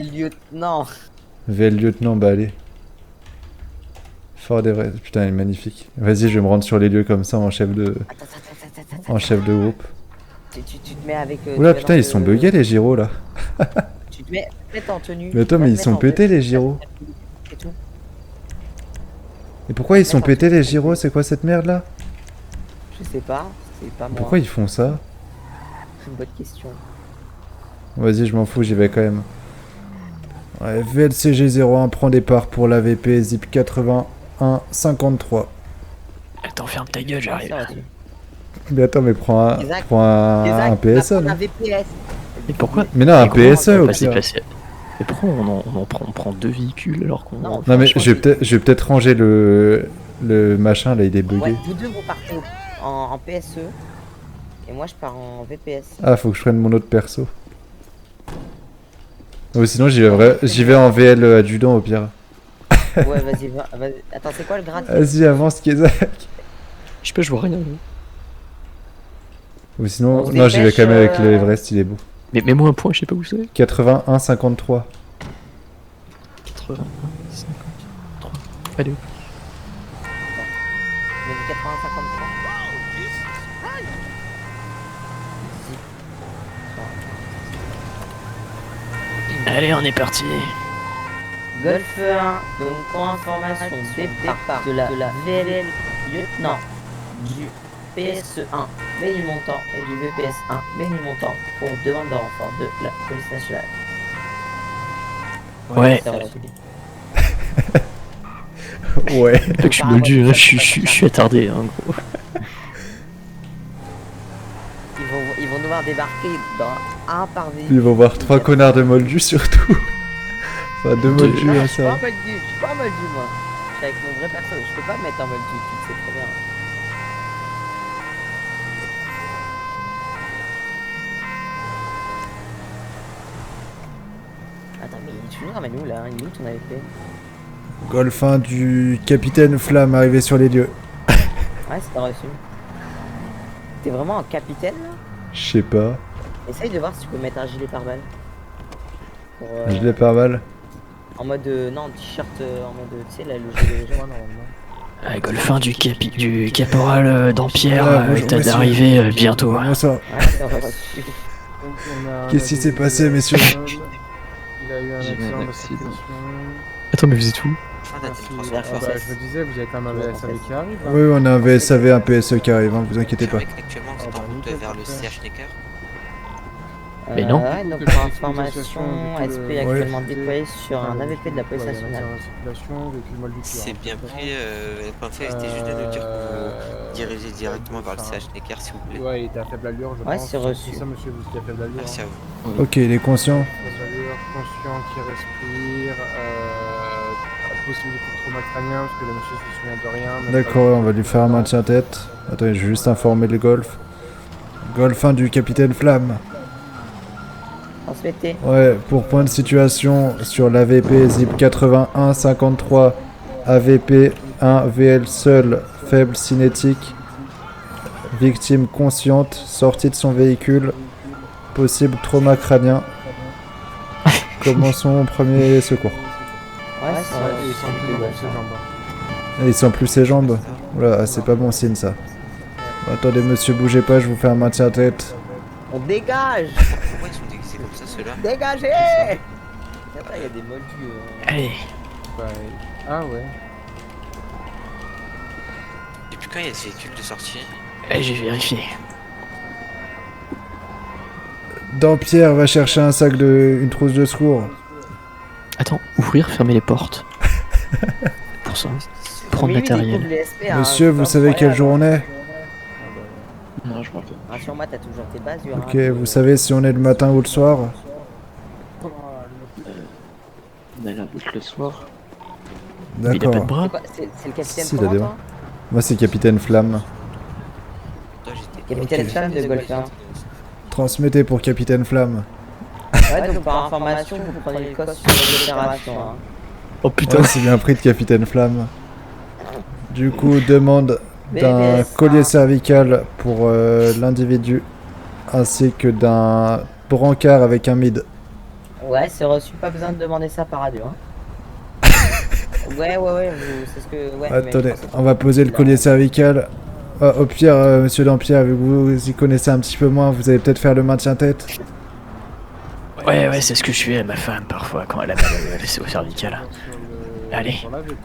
lieutenant. VL lieutenant, bah allez. Fort des vrais. Putain, il est magnifique. Vas-y, je vais me rendre sur les lieux comme ça en chef de. En chef de groupe. Tu te mets avec. Oula, putain, ils sont buggés les gyros là. Tu te mets en tenue. Mais attends, mais ils sont pétés les gyros. C'est tout. Et pourquoi ils sont pétés les gyros? C'est quoi cette merde là? Je sais pas, c'est pas moi. Pourquoi ils font ça? C'est une bonne question. Vas-y, je m'en fous, j'y vais quand même. Ouais, VLCG01 prend départ pour l'AVP Zip 8153. Attends, ferme ta gueule, j'arrive. Mais attends, mais prends un PSE, non? Un VPS. Et pourquoi? Mais non, un PSE au pas se pire. déplacer. Mais pourquoi on prend deux véhicules alors qu'on... Non, Non mais je vais peut-être ranger le machin là, il est bugué. Ouais, vous deux vous partez en PSE et moi je pars en VPS. Ah, faut que je prenne mon autre perso. Ou sinon j'y vais en VL adjudant au pire. Ouais, vas-y, vas-y. Attends, c'est quoi le grade? Vas-y, avance Kezak. Je vois rien. Ou sinon, On se non, j'y vais dépêche, quand même avec le Everest, il est beau. Mais mets-moi un point, je sais pas où c'est. 81-53. 80, 53. Allez. Mais 80-53. Allez, on est parti. Golf 1, donc pour information, départ de la VLL lieutenant du PS1 Ménilmontant et du VPS1 Ménilmontant pour demande de renfort de la police nationale. Ouais. C'est reçu. Ouais. Pas que je suis moldu, hein, je suis attardé, hein, gros. Ils vont devoir débarquer dans un par Ils véhicule. vont voir 3 connards de moldus surtout. Enfin, 2 moldus, Non, hein, je suis pas ça. en moldu, je suis pas en moldu moi. Je suis avec mon vrai perso, je peux pas me mettre en moldu, tu le sais très bien. Attends, mais tu nous ramènes où là? Il est où ton AVP? Golf 1 du capitaine Flamme arrivé sur les lieux. Ouais, c'est pas reçu. T'es vraiment un capitaine là? Je sais pas. Essaye de voir si tu peux mettre un gilet pare-balles. Pour, Je l'ai pas mal. en mode non, t-shirt en mode tu sais là le gilet jaune normalement. Ah, Golfin du caporal Dampierre, bonjour, état monsieur. d'arrivée bientôt. Comment ça? Ouais, c'est reçu. Qu'est-ce qui s'est passé, messieurs? Il a eu un accident de circulation. Attends, mais vous êtes où? Merci. Ah bah, je me disais, vous avez quand même un VSAV qui arrive. Hein. Oui, on a un VSAV, un PSE qui arrive, hein, vous inquiétez pas. Actuellement, vous êtes en route vers le CH Necker. Mais non. Ouais, donc pour information, SP est actuellement déployé sur un AVP de la police nationale. C'est bien pris. Le point faible était juste de nous dire que vous dirigez directement vers le CH Necker, s'il vous plaît. Ouais, il était à faible allure, je Ouais, pense. c'est reçu. C'est ça, monsieur, vous étiez à faible allure. Merci à vous. Ok, il est conscient. Faible allure, conscient, qui respire. Possibilité de trauma crânien, parce que le monsieur se souvient de rien. même D'accord, pas- on va lui faire un maintien tête. Attendez, je vais juste informer le golf. Golf 1 du capitaine Flamme. Transmettez. Ouais, pour point de situation sur l'AVP Zip 81-53, AVP 1 VL seul, faible cinétique, victime consciente, sortie de son véhicule, possible trauma crânien. Commençons au premier secours. Ouais, c'est Ouais, et il reçu. sent plus dans ses jambes. Et il sent plus ses jambes. Oula, c'est pas bon signe ça. Attendez monsieur, bougez pas, je vous fais un maintien tête. On dégage. Pourquoi ils sont déguisés comme ça, ceux-là? Dégagez. Attends, il y a des moldus. Allez. Bah, ah ouais. Depuis quand il y a ce véhicule de sortie? Allez, j'ai vérifié. Dampierre va chercher un sac une trousse de secours. Attends, ouvrir, fermer les portes. Pour ça. Prendre Mais lui, il matériel. découvre les SP, hein, Monsieur, c'est vous savez incroyable. quel jour on est? Non, je m'en rappelle. Rassure-moi, t'as toujours tes bases, Yura. Ok, vous savez si on est le matin ou le soir? On a la route le soir. Mais il a pas de D'accord. bras. C'est quoi? C'est le capitaine Si, il a comment, des toi? bras. Moi c'est capitaine Flamme. Toi, j'étais. Capitaine Flamme de Golf 1. Transmettez pour capitaine Flamme. Ouais, donc par information, vous prenez le code sur les opérations. Hein. Oh putain. Ouais, c'est bien pris de capitaine Flamme. Du coup, demande d'un BBS, collier hein. cervical pour l'individu, ainsi que d'un brancard avec un mid. Ouais, c'est reçu, pas besoin de demander ça par radio. Hein. Ouais, c'est ce que. Ouais, Attendez, mais je pense que- on va poser le collier cervical. Au pire, monsieur Dampierre, vu que vous y connaissez un petit peu moins, vous allez peut-être faire le maintien-tête. Ouais, c'est ce que je fais à ma femme parfois quand elle a mal au cervical. Allez,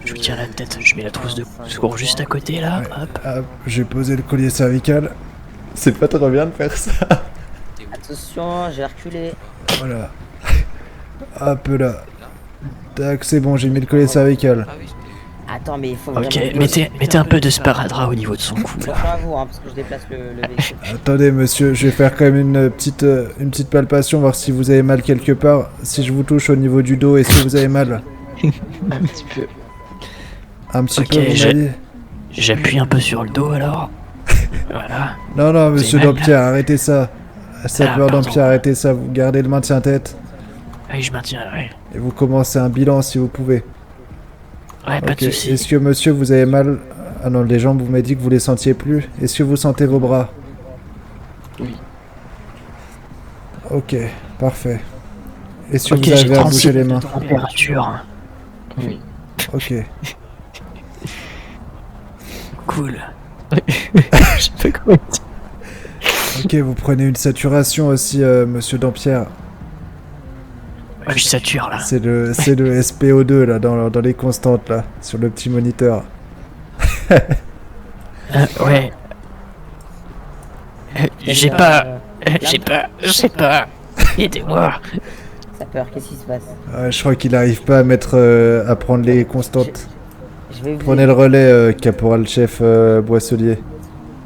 je vous tiens la tête, je mets la trousse de secours juste à côté là, Ouais. hop. Hop, j'ai posé le collier cervical. C'est pas trop bien de faire ça. Attention, j'ai reculé. Voilà. Hop là. Tac, c'est bon, j'ai mis le collier cervical. Ah oui, je t'ai vu. Attends, mais il faut Ok, vraiment. mettez un peu de sparadrap au niveau de son cou là. Attention à vous, hein, parce que je déplace le véhicule. Attendez, monsieur, je vais faire quand même une petite palpation, voir si vous avez mal quelque part. Si je vous touche au niveau du dos, est-ce que vous avez mal? Un petit peu. Un petit Ok, peu, vous m'avez dit? J'appuie un peu sur le dos alors. Voilà. Non, monsieur mal, là Dampierre, arrêtez ça. Sapeur pardon. Dampierre, arrêtez ça. Vous gardez le maintien-tête. Oui, je maintiens, ouais. Et vous commencez un bilan si vous pouvez. Ouais, pas Ok. de soucis. Est-ce que monsieur, vous avez mal? Ah non, les jambes, vous m'avez dit que vous les sentiez plus. Est-ce que vous sentez vos bras? Oui. Ok, parfait. Est-ce que Ok, vous j'ai avez à 36 bouger les de mains? température. Oui. Ok. Cool. Je sais pas comment dire. Ok, vous prenez une saturation aussi, monsieur Dampierre. Ouais, je sature là. C'est le SPO2 là, dans les constantes là, sur le petit moniteur. Ouais. J'ai pas. Je sais pas. Aidez-moi. Ça peur, qu'est-ce qui se passe? Je crois qu'il n'arrive pas à mettre, à prendre les constantes. Je vais vous Prenez le relais, caporal chef Boisselier.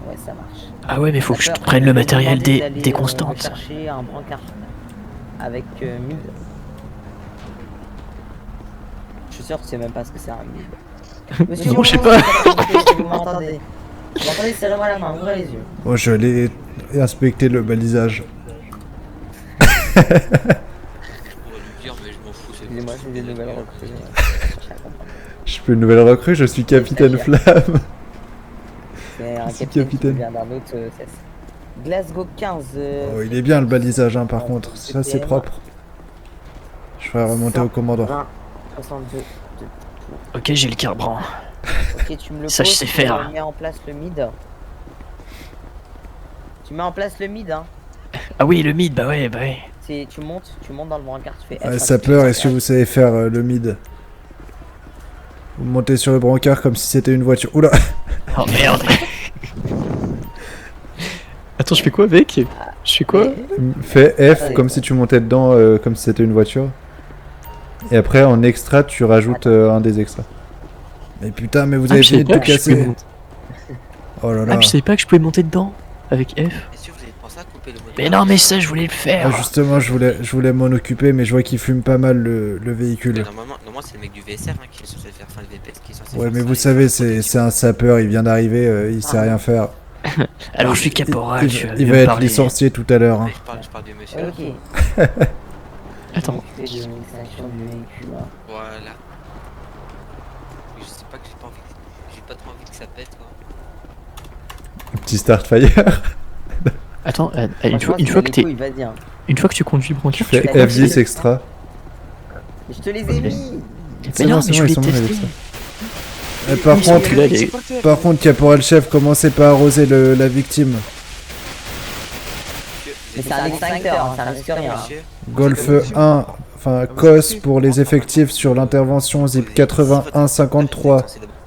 Ouais, ça marche. Ah ouais, mais faut que je Sapeur, prenne je le vais vous matériel demander des d'aller, constantes. chercher un brancard avec 1000. Je suis sûr que tu sais même pas ce que c'est un 1000. Monsieur, Non, je sais bonjour, pas. Vous m'entendez? Vous m'entendez? Serrez-moi la main, ouvrez les yeux. Bon, je vais aller inspecter le balisage. Je pourrais lui dire, mais je m'en fous. Excusez-moi, c'est des nouvelles recrues. Je suis plus une nouvelle recrue, je suis capitaine Flamme. C'est un C'est capitaine qui capitaine. vient d'un autre cesse. Glasgow 15. Oh, il est bien le balisage, hein, par contre. Ça, c'est propre. Je ferai remonter au commandant. 20, 62. Ok, j'ai le carburant. Ok, tu me le Ça, je poses, sais tu faire. mets en place le mid. Tu mets en place le mid, hein. Ah oui, le mid, bah ouais. Tu montes dans le brancard, tu fais Ouais, F. sapeur, est-ce que vous savez faire le mid? Vous montez sur le brancard comme si c'était une voiture. Oula! Oh merde. Attends, je fais quoi avec? Je fais quoi? Fais F comme si tu montais dedans, comme si c'était une voiture. Et après, en extra, tu rajoutes un des extras. Mais putain, mais vous avez fini de tout casser. Oh là là. Ah, mais je savais pas que je pouvais monter dedans avec F. Est-ce que vous avez pensé à couper le moteur? Mais non, mais ça, je voulais le faire. Ah, justement, je voulais m'en occuper, mais je vois qu'il fume pas mal le véhicule. Normalement, c'est le mec du VSR hein, qui est censé faire fin de VPS qui est censé Ouais, faire mais ça, vous et savez, faire la c'est un sapeur, il vient d'arriver, il sait rien faire. Alors, je suis caporal. tu vas Il me va être parler. licencié tout à l'heure. hein. protection. Je parle du monsieur. là. Ok. Attends. Tu fais de l'extinction du véhicule. Hein. Voilà. Je sais pas que j'ai pas trop envie que ça pète quoi. Petit start fire. Attends, Franchement, une si fois t'as que les couilles, vas-y. Hein. une fois que tu conduis le brancard, tu Fais fais quoi? F10 extra. Je te les ai mis. C'est Mais bon, non, c'est mais je bon, ils voulais sont bons, les tester. extras. Par Oui, contre, celui-là, il est- par contre, caporal chef, commencez pas à arroser la victime. Mais c'est un extincteur, hein, ça risque rien. Monsieur, Golf 1, enfin COS pour les effectifs sur l'intervention ZIP 8153.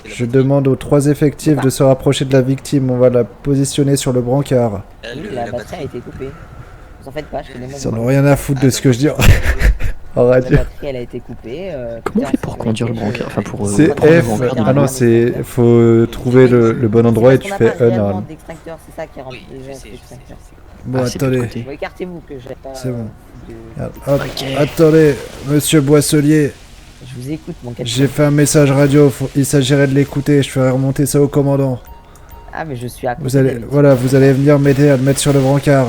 Je demande aux 3 effectifs de se rapprocher de la victime. On va la positionner sur le brancard. Oui, la batterie a été coupée. Vous en faites pas, je fais des Ils en ont rien à foutre de ce que je dis en La radio. batterie elle a été coupée. Comment on fait pour conduire le brancard? Enfin, pour. C'est prendre le F. brancard. Ah non, c'est. Faut trouver le bon endroit et tu fais E normalement. d'extincteur, c'est ça qui rend Oui, les gens je sais, d'extincteur. Bon, Ah, c'est de l'autre attendez. côté. Bon, écartez-vous que j'ai pas. C'est bon. de- Regarde, hop. Ok. Attendez, monsieur Boisselier, Je vous écoute, mon capitaine. j'ai fait un message radio. Il s'agirait de l'écouter. Je ferai remonter ça au commandant. Ah, mais je suis à côté. Vous allez, de- voilà, vous allez venir m'aider à le mettre sur le brancard.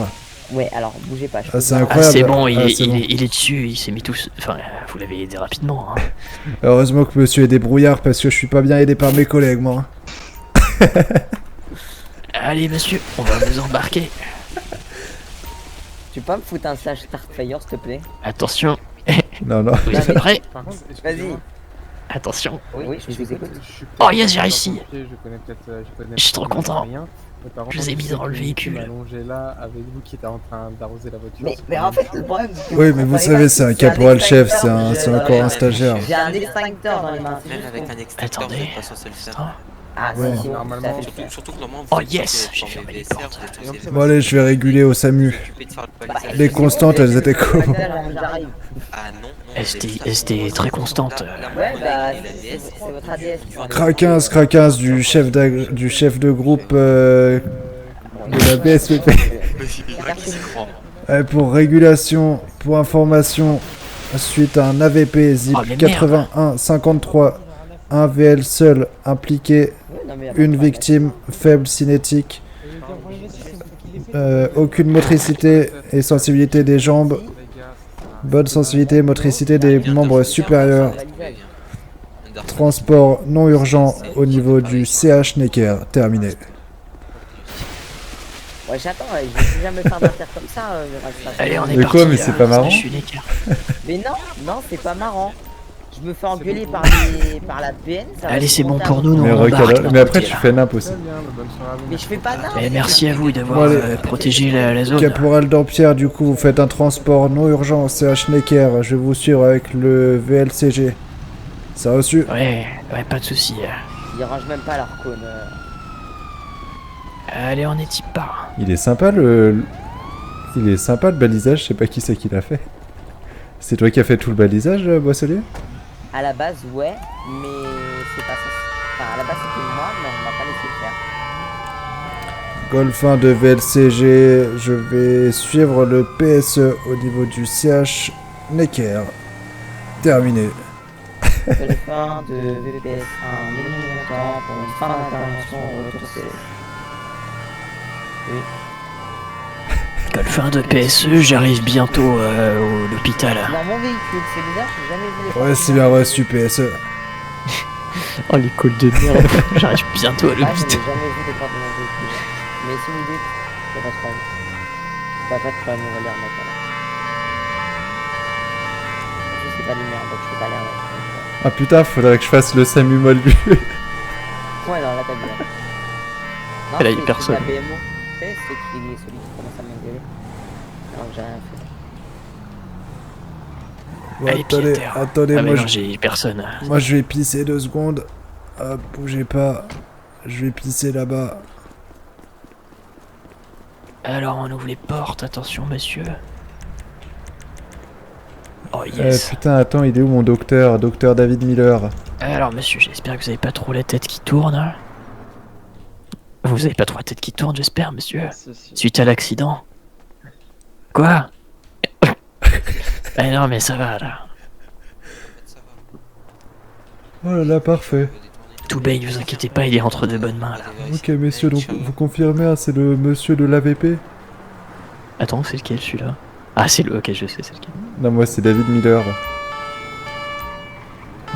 Ouais, alors bougez pas. Je Ah, peux c'est voir. Ah, incroyable. c'est bon, il Ah, est, c'est il, bon. est, il est dessus, il s'est mis tout. Enfin, vous l'avez aidé rapidement. Hein. Heureusement que monsieur est débrouillard parce que je suis pas bien aidé par mes collègues, moi. Allez, monsieur, on va vous embarquer. Tu peux pas me foutre un slash start fire, s'il te plaît? Attention. Non, non. Vous êtes prêts? Par contre, Vas-y. excusez-moi, Attention. Oui, je vous écoute. je suis Oh, peut-être yes, j'ai pas réussi. pompier, je connais Je suis trop absolument content. rien, mais par Je contre, vous ai mis sais dans le qu'une véhicule. victime allongée là avec vous qui était en train d'arroser la voiture. c'est Mais quand en même fait, chaud. le problème, c'est que Oui, mais vous comprenez savez, pas, c'est un j'ai caporal-chef, extincteur, c'est j'ai- encore un stagiaire. J'ai un extincteur dans les mains. c'est Même juste avec pour- un extincteur, vous Attendez. n'êtes pas censé le faire. Attends. Ah, Ouais. si, Normalement, ça fait Surtout, faire. surtout que normalement, Oh, vous êtes yes, censé j'ai former fermé des les serres, portes. vous êtes Et donc, censé c'est Bon, allez, je vais réguler au SAMU. s'occuper de faire le Bah, balisage. Les constantes, elles étaient comment? J'arrive. Ah non, Elles étaient très constantes. Ouais, bah, c'est votre ADS. Craquins du chef de groupe de la BSPP. Pour régulation, pour information, suite à un AVP ZIP Oh, mais merde. 81 53, un VL seul impliqué, une victime, faible cinétique, aucune motricité et sensibilité des jambes, bonne sensibilité et motricité des membres supérieurs, transport non urgent au niveau du CH Necker, terminé. Ouais, j'attends, je vais jamais me faire mentir comme ça. Allez, on est Mais parti. quoi, mais c'est pas marrant? Je suis l'écart. Mais non, c'est pas marrant. Je me fais engueuler bon par, par la PN. Ça va Allez, se c'est bon monter pour à- nous, non? Mais, on recadre- embarque d'un mais après côté, tu là. fais n'importe aussi. Très bien, bonne soirée à vous. Mais je fais pas d'armes. Eh, merci à vous d'avoir Bon, allez. protégé la zone. Caporal Dampierre, du coup, vous faites un transport non urgent au CH Necker. Je vais vous suivre avec le VLCG. Ça reçu? Ouais, pas de soucis. Ils rangent même pas leur cône. Allez, on est type pas. Il est sympa le balisage, je sais pas qui c'est qui l'a fait. C'est toi qui as fait tout le balisage, Boisselier? À la base, ouais, mais c'est pas ça. Enfin, à la base, c'était moi, mais on m'a pas laissé faire. Golf 1 de VLCG, je vais suivre le PSE au niveau du CH Necker. Terminé. Le fin de VPS 1, minimum montant pour une fin d'intervention au retour C. Golf 1 de PSE, j'arrive bientôt à l'hôpital. Dans mon véhicule, c'est bizarre, j'ai jamais vu les Ouais, c'est bien reçu, PSE. Oh, l'école de merde. J'arrive bientôt à Ah, je n'ai l'hôpital. jamais vu les portes de mon véhicule. Mais si vous le dites, c'est pas de problème. Bah, pas de problème, on va les remettre alors. Je sais pas les merdes, donc je peux pas les remettre. Ah putain, faudrait que je fasse le SAMU Moldu. Ouais, non, là t'as bien. Non, Là, il y a c'est personne. la BMO. Tu sais, c'est celui qui commence à m'engueuler. Alors que j'ai rien fait. Bon, Allez, pied à attendez, terre. attendez, Ah, mais moi, non, j'ai personne. moi je vais pisser 2 secondes. Hop, bougez pas. Je vais pisser là-bas. Alors, on ouvre les portes. Attention, monsieur. Oh, yes. Putain, attends, il est où mon docteur? Docteur David Miller. Alors, monsieur, j'espère que vous avez pas trop la tête qui tourne. Hein. Vous avez pas trop la tête qui tourne, j'espère, monsieur. Suite à l'accident. Quoi? Ah non, mais ça va, là. Oh là là, parfait. Tout baigne, vous inquiétez pas, il est entre de bonnes mains, là. Ok, messieurs, donc vous confirmez, hein, c'est le monsieur de l'AVP? Attends, c'est lequel, celui-là? Ah, c'est le... Ok, je sais, c'est lequel. Non, moi c'est David Miller.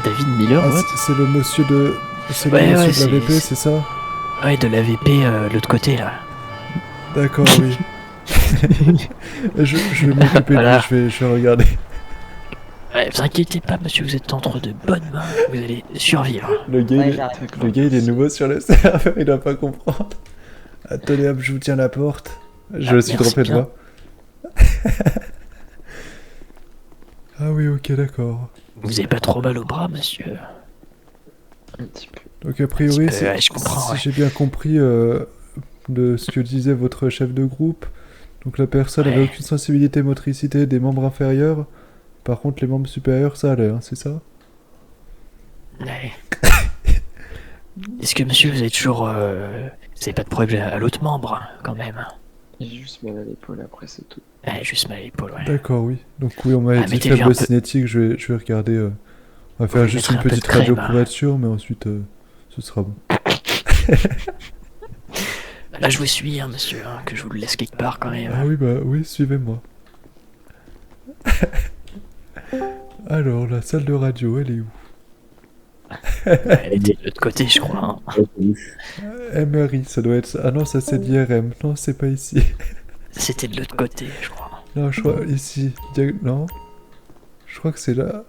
David Miller, Ah, what? c'est le monsieur de... C'est le Ouais, ouais, monsieur de l'AVP, c'est- c'est ça? Ouais, de l'AVP, l'autre côté, là. D'accord, oui. je vais m'occuper Voilà. de lui, je vais regarder. Ouais, vous inquiétez pas, monsieur, vous êtes entre de bonnes mains. Vous allez survivre. Le gars, Ouais, il est... j'arrive. le gars, il est nouveau sur le serveur, il doit pas comprendre. Attendez, hop, je vous tiens la porte. Je Ah, me suis merci trompé de bien. voix. Ah oui, ok, d'accord. Vous avez pas trop mal au bras, monsieur? Donc a priori, petit peu, ouais, je comprends, si ouais. j'ai bien compris de ce que disait votre chef de groupe, donc la personne Ouais. avait aucune sensibilité motricité des membres inférieurs. Par contre, les membres supérieurs, ça allait, hein, c'est ça? Ouais. Est-ce que, monsieur, vous avez toujours... Vous avez pas de problème à l'autre membre, hein, quand même? J'ai juste mal à l'épaule, après c'est tout. Ouais, juste mal à l'épaule, ouais. D'accord, oui. Donc oui, on m'avait Ah, dit mettez-lui faible un peu- cinétique, je vais regarder. On va faire Vous juste mettrez une un peu petite de crème, radio hein. pour être sûr, mais ensuite ce sera bon. Là, je vous suis, hein, monsieur, hein, que je vous le laisse quelque part, quand même. Ah oui, bah oui, suivez-moi. Alors, la salle de radio, elle est où? Elle était de l'autre côté, je crois. Hein. MRI, ça doit être ça. Ah non, ça c'est d'IRM. Non, c'est pas ici. C'était de l'autre côté, je crois. Non, je crois ici. Non. Je crois que c'est là.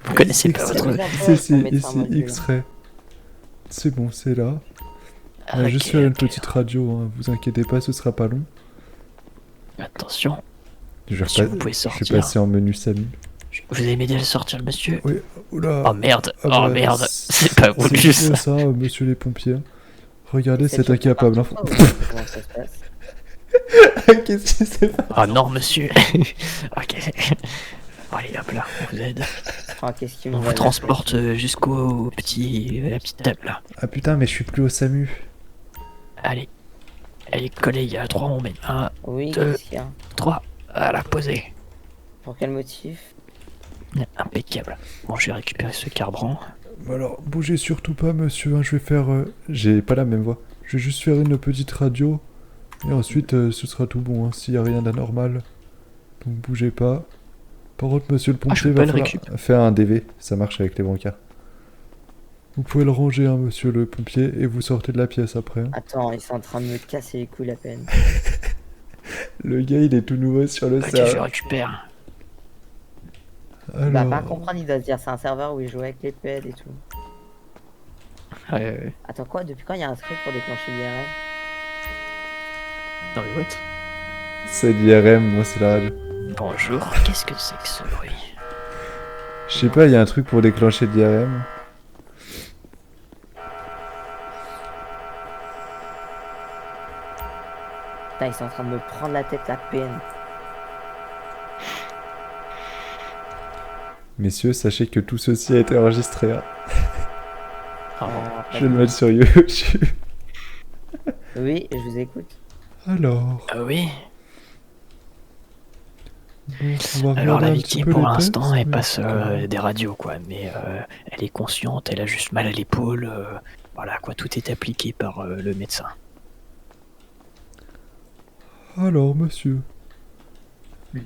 Vous connaissez pas X-ray. votre... Si, ici, X-ray. C'est bon, c'est là. On va juste faire une petite radio, hein. Vous inquiétez pas, ce sera pas long. Attention, Je monsieur, vous vais pouvez je vais sortir. passer en menu Samy. Vous allez m'aider à le sortir, le monsieur? Oui, oula. Oh merde, Ah bah, oh merde, c'est pas voulu C'est ça. ça, monsieur les pompiers. Regardez, C'est c'est incapable. partout, comment ça se passe? Qu'est-ce qui s'est passé? Oh non, monsieur. Ok. Allez, hop là, on vous aide. Oh, qu'est-ce qui On me vous va transporte jusqu'au petit... la petite table là. Ah putain, mais je suis plus au SAMU. Allez. Allez, collègues, à 3 on met 1, Oui, Deux. qu'est-ce qu'il y a? 3, à la poser. Pour quel motif? Impeccable. Bon, je vais récupérer ce carburant. Alors, bougez surtout pas, monsieur. Hein, je vais faire. J'ai pas la même voix. Je vais juste faire une petite radio. Et ensuite, ce sera tout bon, hein, s'il y a rien d'anormal. Donc, bougez pas. Par contre, monsieur le je pompier peux pas va le falloir faire un DV. Ça marche avec les brancards. Vous pouvez le ranger, hein, monsieur le pompier, et vous sortez de la pièce après. Hein. Attends, ils sont en train de me casser les couilles à peine. Le gars, il est tout nouveau sur le Ok, je serveur. récupère. Il va Alors, pas comprendre, il doit se dire c'est un serveur où il joue avec les peds et tout. Attends quoi, depuis quand il y a un script pour déclencher l'IRM? Dans le what? c'est l'IRM, moi c'est la radio. Bonjour, qu'est-ce que c'est que ce bruit? Je sais pas, il y a un truc pour déclencher l'IRM. Putain, ils sont en train de me prendre la tête à peine. Messieurs, sachez que tout ceci a été enregistré. Hein. Je vais le Vas-y. mettre sur YouTube. Oui, je vous écoute. Alors, Oui. bon, on va Alors regarder la un petit victime peu pour les l'instant tests, elle mais passe d'accord. des radios quoi, mais elle est consciente, elle a juste mal à l'épaule, voilà quoi, tout est appliqué par le médecin. Alors, monsieur.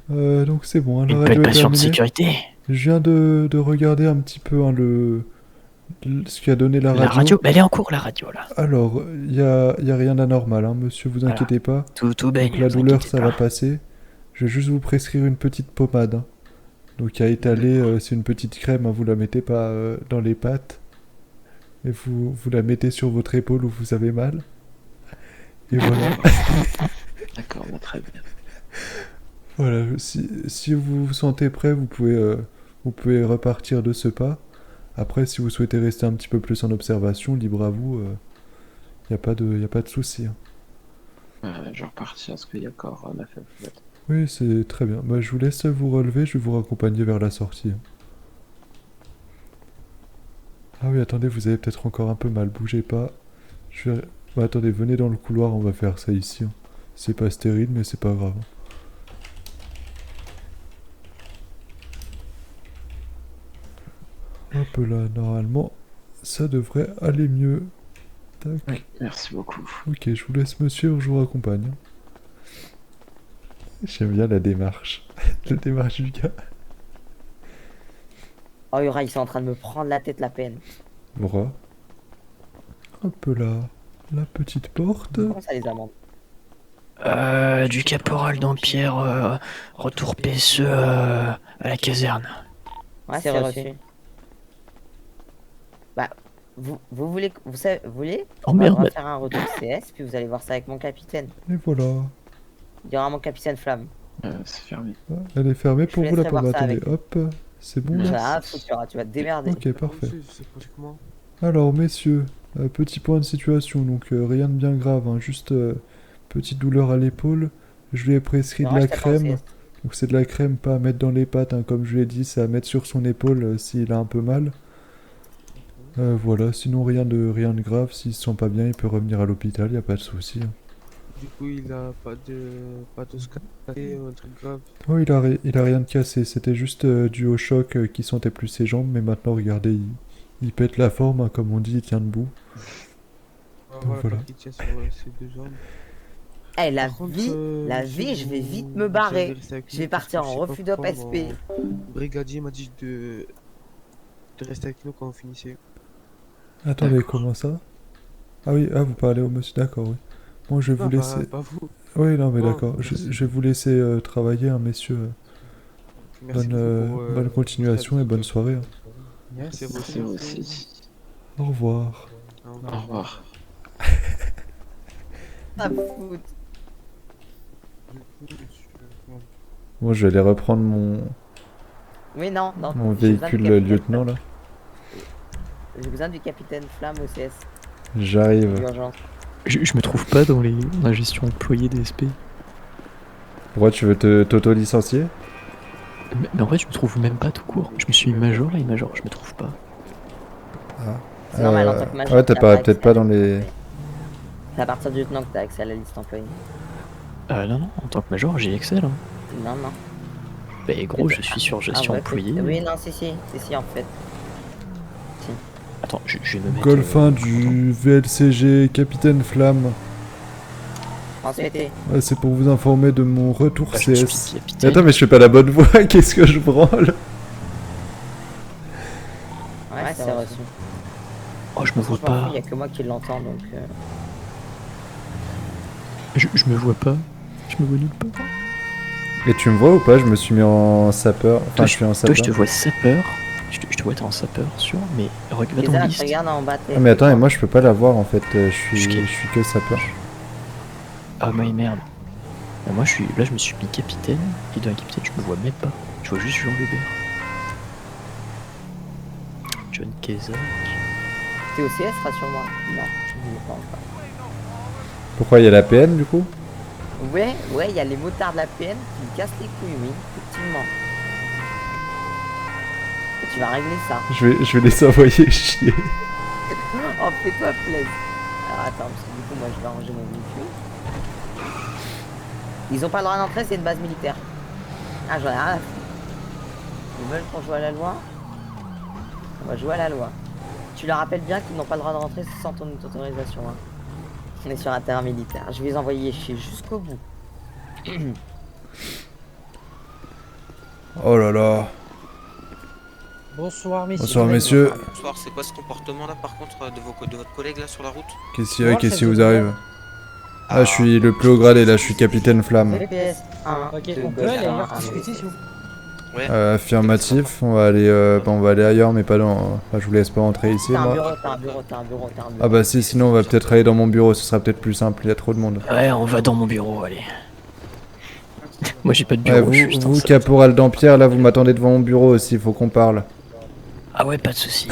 Donc c'est bon, hein, la Une radio est palpation de terminée. sécurité. Je viens de regarder un petit peu hein, ce qu'a donné la radio. La radio, mais elle est en cours la radio là. Alors, il y a rien d'anormal, hein, monsieur, vous Voilà. inquiétez pas. Tout baigne. Donc, la vous douleur, inquiétez ça pas. va passer. Je vais juste vous prescrire une petite pommade. Hein. Donc à étaler, c'est une petite crème, hein, vous la mettez pas dans les pattes. Et vous la mettez sur votre épaule où vous avez mal. Et voilà. D'accord, bah, très bien. Voilà, si vous vous sentez prêt, vous pouvez repartir de ce pas. Après, si vous souhaitez rester un petit peu plus en observation, libre à vous, y a pas de souci. Hein. Je repartis parce qu'il y a encore 9 alphabets. Oui, c'est très bien. Bah, je vous laisse vous relever, je vais vous raccompagner vers la sortie. Hein. Ah oui, attendez, vous avez peut-être encore un peu mal, bougez pas. Bah, attendez, venez dans le couloir, on va faire ça ici. Hein. C'est pas stérile, mais c'est pas grave. Hop là, normalement, ça devrait aller mieux. Tac. Oui, merci beaucoup. Ok, je vous laisse me suivre, je vous raccompagne. J'aime bien la démarche. La démarche du gars. Oh Yura, ils sont en train de me prendre la tête la peine. Bras. Hop là. La petite porte. Comment ça les amende? Du caporal Dampierre, retour PSE à la caserne. Ouais, c'est reçu. Bah, vous voulez, vous voulez Oh on va merde. faire un retour CS, puis vous allez voir ça avec mon capitaine. Et voilà. Il y aura mon capitaine Flamme. C'est fermé. Ah, elle est fermée pour Je vous la laisserai voir pomme. ça Attendez, avec- hop. C'est bon Tu là. vas foutre, tu vas te démerder. Ok, parfait. C'est pratiquement. Alors, messieurs, petit point de situation. Donc, rien de bien grave. Hein, juste petite douleur à l'épaule. Je lui ai prescrit Non, de la je t'attends au crème. CS. Donc, c'est de la crème, pas à mettre dans les pattes. Hein, comme je lui ai dit, c'est à mettre sur son épaule s'il a un peu mal. Voilà, sinon rien de grave. S'il se sent pas bien, il peut revenir à l'hôpital, y a pas de souci. Hein. Du coup, il a pas de scaté ou un truc grave. Oh, il a rien de cassé. C'était juste dû au choc qu'il sentait plus ses jambes. Mais maintenant, regardez, il pète la forme, hein, comme on dit, il tient debout. Voilà, voilà. quand il tient sur ses deux jambes. Eh, la Par contre, vie, monsieur, je vais vite vous me barrer. allez rester avec Je nous vais parce partir que en je sais pas refus pourquoi d'OPSP. mon brigadier m'a dit de rester avec nous quand on finissait. Attendez, D'accord. comment ça? Ah oui, vous parlez au monsieur, d'accord, oui. Moi, je vais vous Non, laisser... pas vous. Oui, non, mais Non, d'accord. merci. Je vais vous laisser travailler, hein, messieurs. Merci beaucoup pour, bonne continuation et bonne soirée. Hein. Merci à vous Merci aussi. Au revoir. Au Au revoir. revoir. Ah, foot. Du coup, monsieur, comment- Bon, je vais aller reprendre mon Oui, non, non. mon j'ai besoin du véhicule capitaine lieutenant là. J'ai besoin du capitaine Flamme au CS. J'arrive. D'urgence. Je me trouve pas dans la gestion employée des SP. Pourquoi tu veux t'auto-licencier? Mais en fait, je me trouve même pas tout court. Je me suis major et major, je me trouve pas. C'est normal en tant que major. Ouais, t'as t'as pas pas peut-être accès pas à dans les. C'est à partir du lieutenant que t'as accès à la liste employée. Non, non, en tant que major, j'ai Excel. Hein. Non, non. Bah, gros, je suis sur gestion ouais, employée. Oui, non, si, en fait. Attends, je vais me mettre. Golf 1 du VLCG Capitaine Flamme. Transmettez. Ouais, c'est pour vous informer de mon retour Bah, je CS. suis Mais capitaine. attends, mais je fais pas la bonne voix, qu'est-ce que je branle? Ouais, c'est reçu. Oh, je me vois Franchement, pas. il y a que moi qui l'entends donc. Je me vois pas. Je me vois nulle part. Et tu me vois ou pas? Je me suis mis en sapeur. Enfin, Toi, je suis en Toi, sapeur. je te vois sapeur. Je te vois, t'es en sapeur, sûr. Mais regarde Les dans la uns, liste. regarde en bas. Ah, mais attends, et moi je peux pas la voir en fait. Je Je suis que sapeur. Ah, mais merde. Bah, moi, là, je me suis mis capitaine. Et dans la capitaine, je me vois même pas. Je vois juste Jean Weber. John Kezak. T'es au CS, rassure-moi. Non, je ne pense pas. Pourquoi il y a la PN du coup? Ouais, il y a les motards de la PN qui me cassent les couilles, oui, effectivement. Et tu vas régler ça. Je vais les envoyer chier. Oh, fais-toi plaisir. Alors attends, parce que du coup, moi je vais arranger mon véhicule. Ils ont pas le droit d'entrer, c'est une base militaire. Ah, j'en ai rien à foutre. Ils veulent qu'on joue à la loi? On va jouer à la loi. Tu leur rappelles bien qu'ils n'ont pas le droit de rentrer sans ton autorisation. Hein. On est sur un terrain militaire. Je vais les envoyer chier jusqu'au bout. Oh là là. Bonsoir messieurs. Bonsoir messieurs. Bonsoir, c'est quoi ce comportement là par contre de votre collègue là sur la route? Qu'est-ce qu'il y a? Moi, Qu'est-ce chef qui de vous arrive? Ah, je suis le plus haut gradé là, je suis capitaine Flamme. VPS 1. Ok, on peut aller ailleurs discuter s'il vous plaît. Ouais. Affirmatif, on va aller ailleurs, mais pas dans. Enfin, je vous laisse pas entrer ici, T'as un moi. bureau, t'as un bureau. Ah bah si, sinon on va peut-être aller dans mon bureau, ce sera peut-être plus simple, il y a trop de monde. Ouais, on va dans mon bureau, allez. Moi, j'ai pas de Ouais, bureau, je suis juste en vous salle. caporal Dampierre, là vous m'attendez devant mon bureau aussi, faut qu'on parle. Ah ouais, pas de soucis.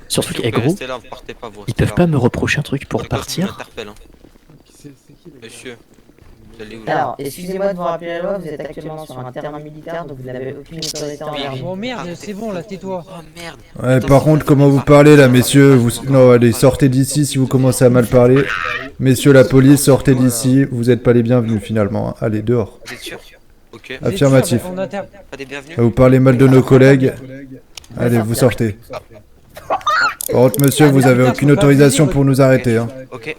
Surtout Monsieur, que, vous pouvez gros, rester là, vous partez pas, vous ils restez peuvent là. pas me reprocher un truc pour C'est quoi, je vous partir. interpelle, hein. C'est qui le gars? Monsieur, vous allez où là? Alors, excusez-moi de vous rappeler la loi, vous êtes actuellement sur un terrain militaire, donc vous n'avez aucune autorité envers nous. Oh merde, c'est bon là, tais-toi. Oh merde. Ouais, par contre, comment vous parlez là, messieurs vous... Non, allez, sortez d'ici si vous commencez à mal parler. Messieurs la police, sortez d'ici, vous êtes pas les bienvenus finalement. Allez, dehors. Vous êtes sûr? Ok. Vous êtes Affirmatif. sûr, on inter- Pas des bienvenus? Vous parlez mal de nos collègues. Allez, vous sortez. Par contre, monsieur, vous avez aucune autorisation pour nous arrêter. Hein. Ok.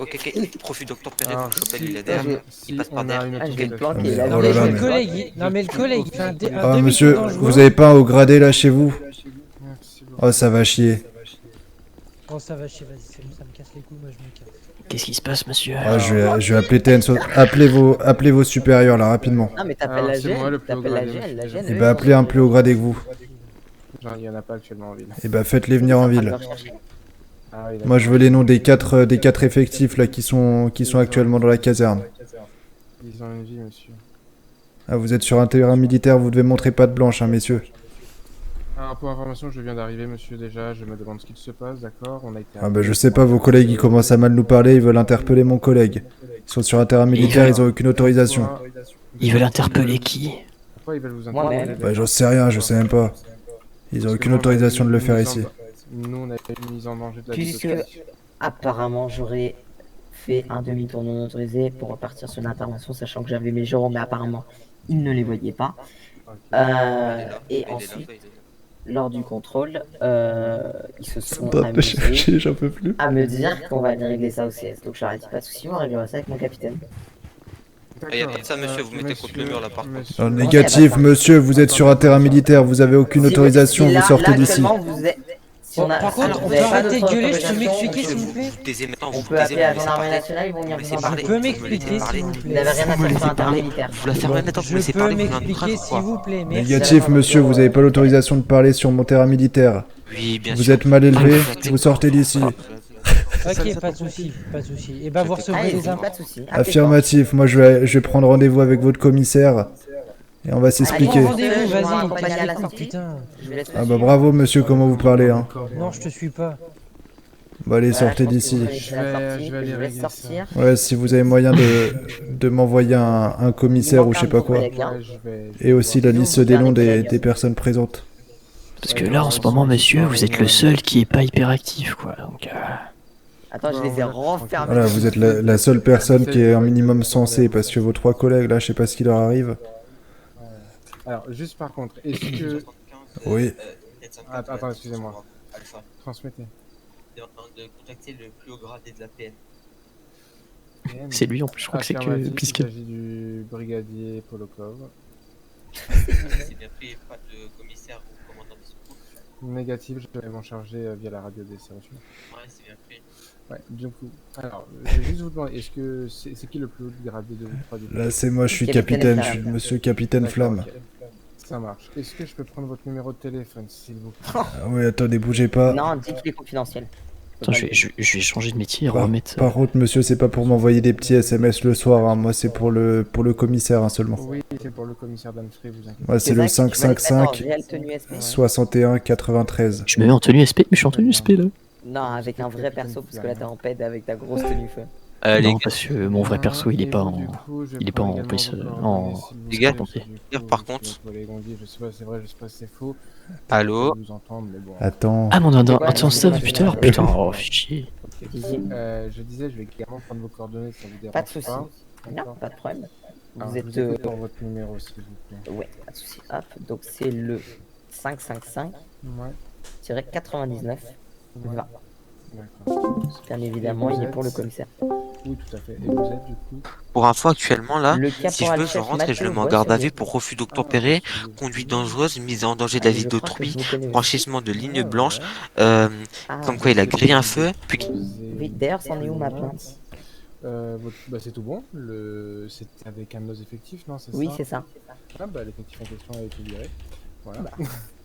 Profit docteur Perret, Ah, vous chopez, il est Ah, derrière. Si Il passe par on a derrière. une Ah, je vais le autorisation. planquer, là. Oh Non là mais là, le mais- collègue, non mais le collègue, il fait un Ah, demi-tour monsieur, dangereux. vous avez pas un haut gradé là chez vous? Merci beaucoup. Oh, ça va chier. Bon ça va chier, vas-y, c'est bon, ça me casse les couilles, moi je me casse. Qu'est-ce qui se passe, monsieur? Ah, je vais appeler TN. Appelez vos supérieurs là, rapidement. Non, mais t'appelles Alors, la c'est moi, le plus haut GN, gradé, la monsieur. GN. Et bah, appelez un plus haut gradé que vous. Genre, il y en a pas actuellement en ville. Et bah, faites-les venir en ville. Ah, oui, Moi, je veux les noms des quatre effectifs là qui sont actuellement dans la caserne. Ils ont une vie, monsieur. Ah, vous êtes sur un terrain militaire, vous devez montrer patte blanche, hein, messieurs. Alors, pour information, je viens d'arriver, monsieur, déjà. Je me demande ce qu'il se passe, d'accord? On a été... Ah bah, je sais pas, vos collègues, ils commencent à mal nous parler, ils veulent interpeller mon collègue. Ils sont sur un terrain militaire, ils ont aucune autorisation. Ils veulent interpeller qui? Pourquoi ils veulent vous Moi-même. interpeller? Bah, j'en sais rien, je sais même pas. Ils ont aucune autorisation de le faire ici. Nous, on a une mise en danger de la Puisque- vie de- Apparemment, j'aurais fait un demi-tour non autorisé pour repartir sur l'intervention, sachant que j'avais mes géros, mais apparemment, ils ne les voyaient pas. Et ensuite, lors du contrôle, ils se sont amusés j'en peux plus. à me dire qu'on va aller régler ça au CS. Donc je leur ai dit pas de soucis, on réglera ça avec mon capitaine. Il y a pas de ça, monsieur, vous mettez contre le mur là par contre. monsieur- Non, négatif, monsieur, vous êtes sur un terrain militaire, vous avez aucune autorisation, Si vous là- sortez là, d'ici. actuellement, vous êtes- Si on a, Par contre, alors, on vous peut avez pas arrêter de d'autres gueuler, je peux autorisations, m'expliquer s'il vous plaît. on peut appeler la gendarmerie nationale, ils vont venir vous en Je peux m'expliquer s'il vous Vous plaît. n'avez rien à faire sur intermilitaire. Vous la fermez maintenant, vous me Je laissez peux parler, vous voulez un m'expliquer autre s'il vous plaît, merci. Négatif, monsieur, vous n'avez pas l'autorisation de parler sur mon terrain militaire. Oui, bien Vous sûr. êtes mal élevé, Ah, vous sortez d'ici. Ok, pas de soucis, pas de soucis. Et bah vous recevrez Allez, des infos. pas de soucis. Affirmatif, moi je vais prendre rendez-vous avec votre commissaire et on va s'expliquer. Prends rendez-vous, Je vais vas-y. accompagner à la Oh, sortie. putain. Je vous laisse Ah bah bravo monsieur, comment vous parlez hein. Non, je te suis pas. Bah allez, Voilà, sortez je pense que d'ici. vous connaissez la sortie, je vais aller je vous laisse régler sortir. Ouais, si vous avez moyen de m'envoyer un commissaire ou je sais pas quoi. Ouais, je vais Et aussi la liste des noms des personnes présentes. Parce que là, en ce moment, monsieur, vous êtes le seul qui est pas hyperactif, quoi. Donc, Attends, je les ai renfermés. Voilà, vous êtes la seule personne qui est un minimum sensée parce que vos trois collègues là, je sais pas ce qui leur arrive. Alors, juste par contre, est-ce que... Oui. Attends, excusez-moi. Transmettez. De contacter le plus haut gradé de la PN. c'est lui, en plus, je crois que c'est que... Affirmatif, Puisque... il s'agit du brigadier Polokov. C'est bien pris, pas de commissaire ou commandant des secours. Négatif, je vais m'en charger via la radio des reçu. Ouais, c'est bien pris. Ouais, du coup. Alors, je vais juste vous demander, est-ce que c'est qui le plus haut gradé de vous trois du coup? Là, c'est moi, je suis Capitaine capitaine, je suis Flamme. monsieur Capitaine D'accord, Flamme. ok. Ça marche. Est-ce que je peux prendre votre numéro de téléphone, s'il vous plaît? Ah oui, attendez, bougez pas. Non, dis qu'il est confidentiel. Attends, je vais changer de métier et Par, remettre... par contre, monsieur, c'est pas pour m'envoyer des petits SMS le soir, hein. Moi c'est pour le commissaire hein, seulement. Oui, c'est pour le commissaire d'Amstré, vous inquiétez. Moi c'est le 555 Réelle tenue SP. 61 93. Je me mets en tenue SP, mais je suis en tenue SP, là. Non, avec un vrai perso, parce que là t'es en ped avec ta grosse tenue feu. Non, parce que mon vrai perso, il est pas en... il est pas en police, Les gars, par contre- Je sais pas, c'est vrai, je sais pas si c'est faux. Allô? Vous entendre, mais bon. Attends. Ah, mon quoi, attends, c'est ça quoi, depuis c'est tout à l'heure, quoi putain, oh, chier. Je disais, je vais également prendre vos coordonnées, ça vous dérange Pas de soucis. pas. Non, pas de problème. Alors, Vous je êtes. vous écoute pour votre numéro, s'il vous plaît. Ouais, pas de soucis. Hop, donc c'est le 555-99 Ouais, 20. d'accord. Bien évidemment, il est pour le commissaire. Oui, tout à fait. Et vous êtes du coup Pour info, actuellement, là, Le si je caporal veux, je chef rentre et je le Mathieu mets en garde à vue Boissonnier. pour refus d'obtempérer, conduite dangereuse, mise en danger de la Ah, vie je crois que d'autrui, je vous connais aussi. franchissement de ligne blanche, Ah, comme quoi il a grillé un feu, puis Oui, d'ailleurs, c'en est où ma plainte? Bah, c'est tout bon. C'est avec un de nos effectifs, non? C'est Oui, ça c'est ça. Ah, bah, l'effectif en question a été viré. Voilà. Bah,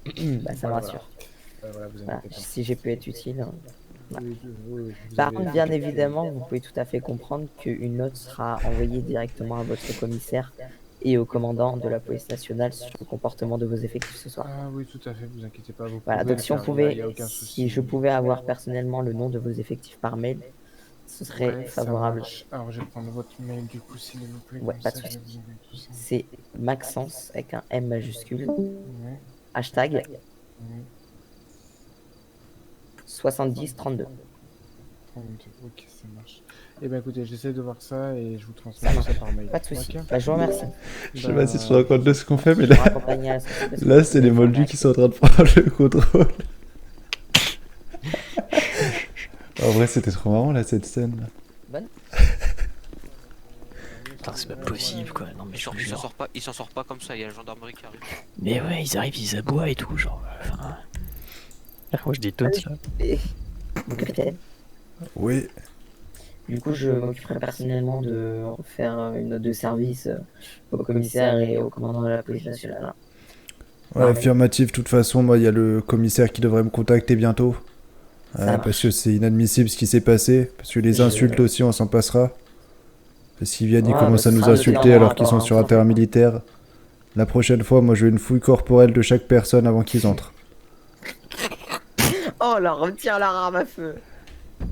ça me Voilà, rassure. Voilà, vous Voilà, inquiétez pas. si j'ai pu être utile. Hein. Oui, oui, vous Par avez- contre, bien évidemment, vous pouvez tout à fait comprendre qu'une note sera envoyée directement à votre commissaire et au commandant de la police nationale sur le comportement de vos effectifs ce soir. Ah oui, tout à fait, vous inquiétez pas. Vous Voilà, pouvez donc le si on faire, pouvait, il y a aucun souci. si je pouvais avoir personnellement le nom de vos effectifs par mail, ce serait Ouais, ça favorable. marche. Alors, je vais prendre votre mail du coup, s'il vous plaît. Ouais, comme pas de ça, souci. je vous envoie tout ça. C'est Maxence avec un M majuscule, Ouais, hashtag ouais. 7032. 32, ok, ça marche. Eh ben écoutez, j'essaie de voir ça et je vous Ça transmets marche. ça par mail. Pas de soucis. Ok. Bah, je vous remercie. Je sais pas si tu te rends compte de ce qu'on fait, mais Pour là, accompagner à la sortie, parce que là c'est les moldus qui sont en train de prendre le contrôle. En vrai, c'était trop marrant là cette scène. Putain, c'est pas possible, quoi. Non, mais je te jure. il s'en sort pas comme ça, il y a la gendarmerie qui arrive. Mais ouais, ils arrivent, ils aboient et tout, genre... Enfin... Moi, je détonne, là. Et- Mon capitaine. Oui. Du coup, je m'occuperai personnellement de faire une note de service au commissaire et au commandant de la police nationale. Ouais, affirmatif, de toute façon, moi il y a le commissaire qui devrait me contacter bientôt. Ça marche. Parce que c'est inadmissible ce qui s'est passé. Parce que les insultes aussi, on s'en passera. Parce qu'ils viennent, ils Ouais, commencent bah, à ce nous sera insulter notamment alors qu'ils sont encore sur un un terrain militaire. La prochaine fois, moi je veux une fouille corporelle de chaque personne avant qu'ils entrent. Oh là, retire la rame à feu.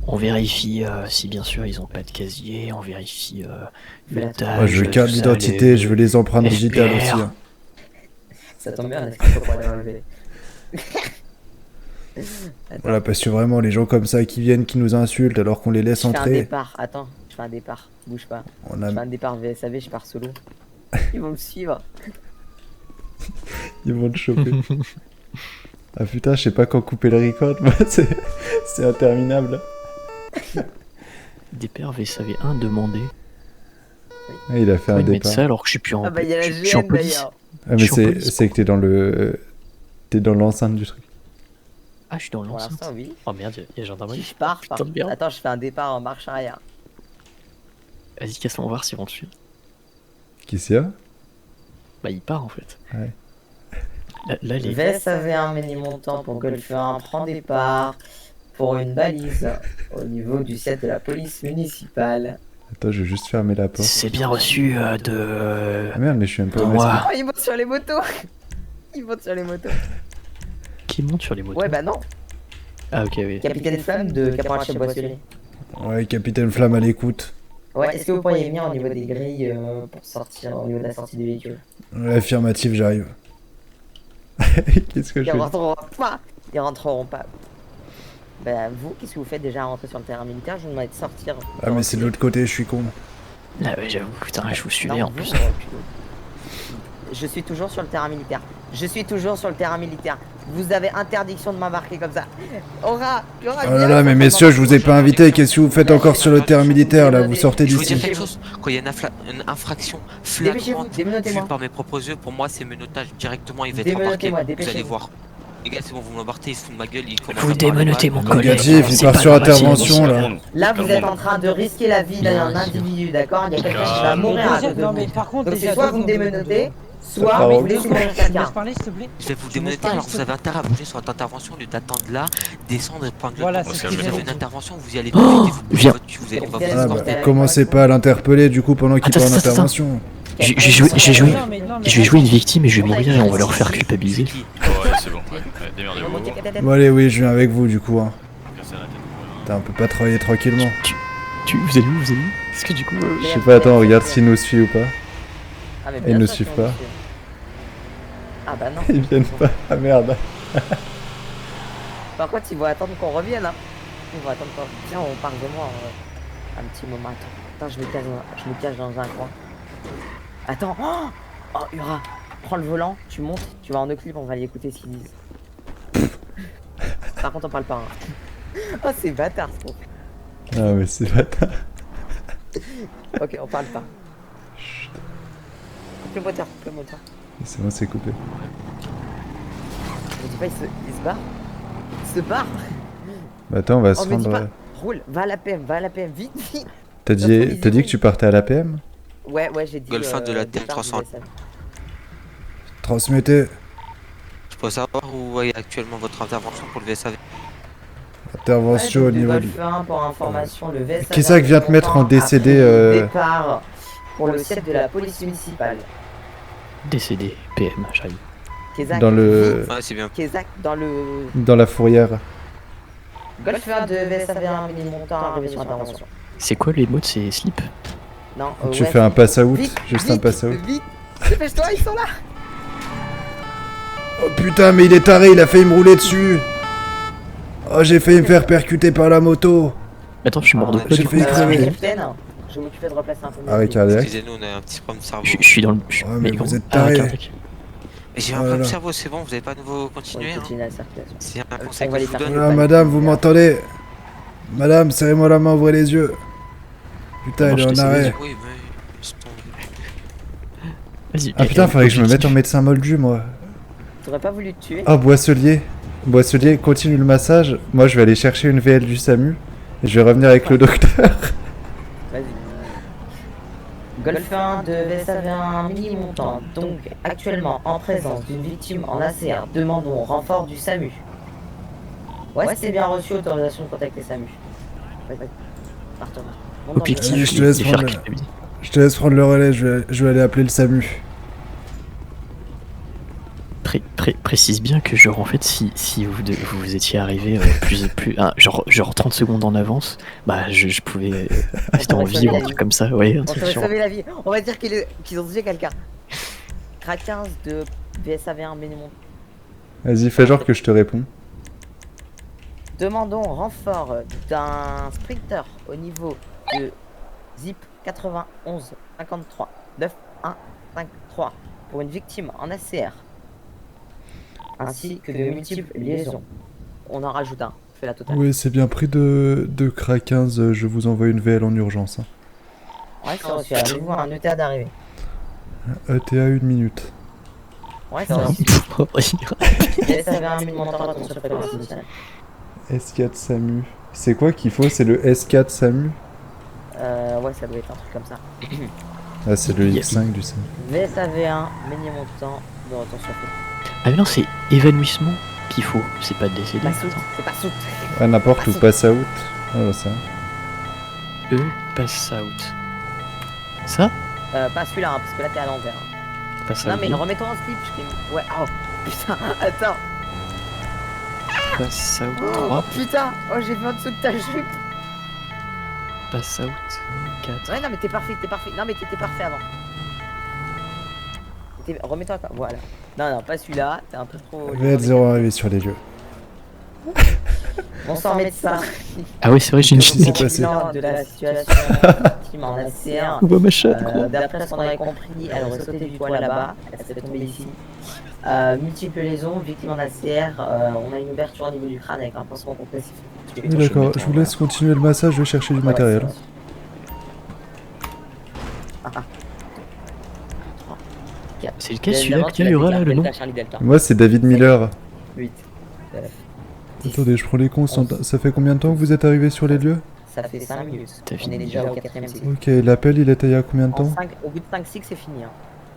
On vérifie si bien sûr ils ont pas de casier, on vérifie le Moi, tag. Moi je veux tout carte ça, d'identité, je veux les empreintes FPR. digitales aussi. Hein. Ça tombe bien, est-ce qu'il faut pas les enlever? Attends, Voilà, parce que vraiment, les gens comme ça qui viennent, qui nous insultent alors qu'on les laisse je fais un entrer, départ, attends, je fais un départ, bouge pas. on Je fais a... un départ VSAV, je pars solo. Ils vont me suivre. ils vont te choper. Ah putain, je sais pas quand couper le record, moi c'est interminable. DPR VSAV 1 demandé. Ah, il a fait un Ils mettent départ. ça alors que je suis plus en, Ah bah il y a la je suis en GN police. d'ailleurs. Ah mais je suis en c'est police, que t'es dans le... T'es dans l'enceinte du truc. Ah, je suis dans Pour l'enceinte. l'instant, oui. Oh merde, il y a gendarmerie. Si je pars, Putain de merde. attends, je fais un départ en marche arrière. Vas-y, casse-moi voir s'ils vont dessus. Qui c'est? Bah, il part en fait. Ouais. Là, les. VSAV1 mini-montant pour Golf 1 prend départ pour une balise au niveau du set de la police municipale. Attends, je vais juste fermer la porte. C'est bien reçu de. Ah merde, mais je suis même pas au Moi. masque. Oh, ils montent sur les motos. Ils montent sur les motos. Qui monte sur les motos? Ouais, bah non. Ah, ok, oui. Capitaine Flamme de Caporal chez Boisselé. Ouais, Capitaine Flamme à l'écoute. Ouais, est-ce que vous pourriez venir au niveau des grilles pour sortir, au niveau de la sortie des véhicules? Ouais, affirmatif, j'arrive. Qu'est-ce que je Ils fais? rentreront pas. Ils rentreront pas. Bah vous, qu'est-ce que vous faites déjà à rentrer sur le terrain militaire? Je vous demandais de sortir. Ah, mais c'est de l'autre côté, je suis con. Ah, ouais, j'avoue, putain, je vous suivais Non, en vous, plus. Je suis toujours sur le terrain militaire. Je suis toujours sur le terrain militaire. Vous avez interdiction de m'embarquer comme ça. Aura, Oh là là, mais messieurs, je vous ai pas invité. Qu'est-ce que vous faites encore sur le terrain militaire là? Vous sortez Je vous dire d'ici. quelque chose, quand il y a une infraction Dépêchez-vous, flagrante démenotez-moi. vue par mes propres yeux, pour moi c'est menottage directement, il va être embarqué. Démenotez-moi, Vous allez dépêchez-vous. voir. Les gars, c'est bon, vous m'embarquez, ils se foutent de ma gueule, ils commencent Vous à parler démenotez mal. mon collègue. Négatif, il c'est part pas sur normal, intervention là. Là, vous êtes en train de risquer la vie d'un individu, d'accord? Il y a quelqu'un qui va mourir à cause de Non, mais vous. par contre, Donc c'est déjà, soit deux vous me secondes, démenotez, Ça soit part vous où laissez mourir Tu me laisses quelqu'un. parler, s'il te plaît? Je vais vous Tu démonoter, me laisses alors vous parler, avez intérêt à bouger sur votre intervention, au lieu d'attendre là, descendre et prendre le Voilà, temps. c'est Si ce que vous j'allais avez une dire. intervention, vous y allez tout de suite et vous bougez viens. votre cul, vous allez, on va vous Ah bah, escorter. commencez pas à l'interpeller du coup pendant qu'il Attends, part en attends, attends. intervention. J'ai joué. Non, mais Je vais jouer une victime et je vais mourir et on va leur faire culpabiliser. Ouais, c'est bon, ouais, démerdez-vous. Bon allez, oui, je viens avec vous du coup. Hein. Cassez la tête. Putain, on peut pas travailler tranquillement. Vous allez où? Vous allez où? Parce que du coup. Je sais pas, attends, regarde s'ils nous suivent ou pas. Ah, mais Ils bien nous sûr suivent qu'ils pas. nous suivent. Ah bah non. Ils viennent pas. Ah merde. Par contre, ils vont attendre qu'on revienne. Hein. Ils vont attendre qu'on... Tiens, on parle de moi un petit moment. Attends, je me cache dans un coin. Attends. Oh, Ura, prends le volant, tu montes, tu vas en oclip, on va aller écouter ce qu'ils disent. Par contre, on parle pas. Hein. Oh, c'est bâtard, ce con. Ah mais c'est bâtard. Ok, on parle pas. Coupe le moteur, coupe le moteur. C'est bon, c'est coupé. Je dis pas, il se barre. Il se barre. Bah attends, on va se Oh, me dis rendre. pas. Roule, va à la PM, vite, vite. T'as dit que tu partais à l'APM? Ouais, j'ai dit. Golf 1 de la départ du TM300. VSM. Transmettez. Je peux savoir où est actuellement votre intervention pour le VSAV. Intervention au niveau du. Golf 1 pour information, le VSAV. Qui ça qui vient te mettre en décédé Départ pour le siège de la police municipale. Décédé. PM, j'arrive. Kézak, dans le. Ouais, c'est bien. Kézak dans le. Dans la fourrière. Golf 1 de VSAV 1 mini montant arrivé sur intervention. C'est quoi les mots de ces slips? Non, Tu ouais, fais un pass out, vite, juste vite, un pass out. Vite, dépêche-toi, ils sont là. Oh putain, mais il est taré, il a failli me rouler dessus. Oh, j'ai failli me faire percuter par la moto. Attends, je suis mort de quoi j'ai du coup? fait crever. Capitaine, je vais m'occuper de replacer un peu mes Arrêt pieds. cardiaque. Excusez-nous, on a un petit problème de cerveau. Je suis dans le. Ouais, mais vous êtes arrêt taré. cardiaque. J'ai un Oh là problème de là. cerveau, c'est bon, vous avez pas à nouveau On continuer. va Hein. continuer la circulation. C'est un conseil on que va je les vous faire donne. Voilà, madame, vous m'entendez? Madame, serrez-moi la main, ouvrez les yeux. Putain, Non, il je est te en sais arrêt. Oui, mais je tombe. Vas-y. Ah putain, faudrait que je me mette en médecin moldu, moi. T'aurais pas voulu te tuer? Oh, Boisselier. Boisselier, continue le massage. Moi, je vais aller chercher une VL du SAMU. Et je vais revenir avec le docteur. Vas-y. Golf 1 de VSAV 1 mini montant, donc actuellement en présence d'une victime en ACR, demandons renfort du SAMU. Ouais, c'est bien reçu, autorisation de contacter SAMU. Vas-y. Partons. Monte dans le- Objectif, Vas-y, je te laisse les faire prendre le- culpabiliser. Je te laisse prendre le relais, je vais aller appeler le SAMU. Précise bien que genre en fait si vous étiez arrivé genre 30 secondes en avance, bah je pouvais rester en vie ou un truc comme ça, ouais, un On truc t'aurait sur... sauvé la vie. On va dire qu'ils ont tué quelqu'un. Crack 15 de VSAV 1 mini montant. Vas-y, fais genre que je te réponds. Demandons renfort d'un sprinter au niveau de ZIP 91 53 9153 pour une victime en ACR ainsi que de multiples liaisons. On en rajoute un, fais la totale. Oui, c'est bien pris de CRA 15, je vous envoie une VL en urgence. Hein. Ouais, c'est reçu. Avez-vous un ETA d'arrivée? ETA 1 minute. Ouais, ça va. Oh, Ça va un minimum de temps sur fréquence initiale. S4 SAMU. C'est quoi qu'il faut? C'est le S4 SAMU? Ouais, ça doit être un truc comme ça. Ah, c'est le X5 du SAMU. VSAV1, minimum de temps de retour sur fréquence. Ah mais non, c'est évanouissement qu'il faut, c'est pas décédé. Pas soute, c'est pas soute. Ah, n'importe où, pass out. Ah, ça. Pass out. Ça? Pas celui-là, hein, parce que là t'es à l'envers. Pass Non out. mais remets-toi en slip, je t'ai mis. Ouais, oh putain, attends. Pass out Oh 3. putain, oh j'ai vu en dessous de ta jupe. Pass out 4. Ouais, non mais t'es parfait, Non mais t'étais parfait avant. Remets-toi quoi, voilà. Non, pas celui-là, t'es un peu trop. VL0 arrivé sur les lieux. Bonsoir médecin. Ah oui, c'est vrai, j'ai une Qu'est-ce qui s'est chute. passé? De la situation victime en ACR. On voit ma chatte, quoi. D'après ce qu'on avait compris, elle aurait sauté du toit là-bas, elle s'est tombée ici. Multiples lésions, victime en ACR, on a une ouverture au niveau du crâne avec un pansement compressif. Oui, d'accord, je vous laisse continuer le massage, je vais chercher du matériel. C'est lequel celui-là que tu as, Yura, là, le nom? Moi, c'est David Miller. 8. Attendez, je prends les cons. Ça fait combien de temps que vous êtes arrivé sur les lieux? Ça fait 5 minutes. T'as On est fini. déjà au 4ème cycle. Ok, l'appel, il était il y a combien de temps? Au bout de 5 cycles, c'est fini. Hein.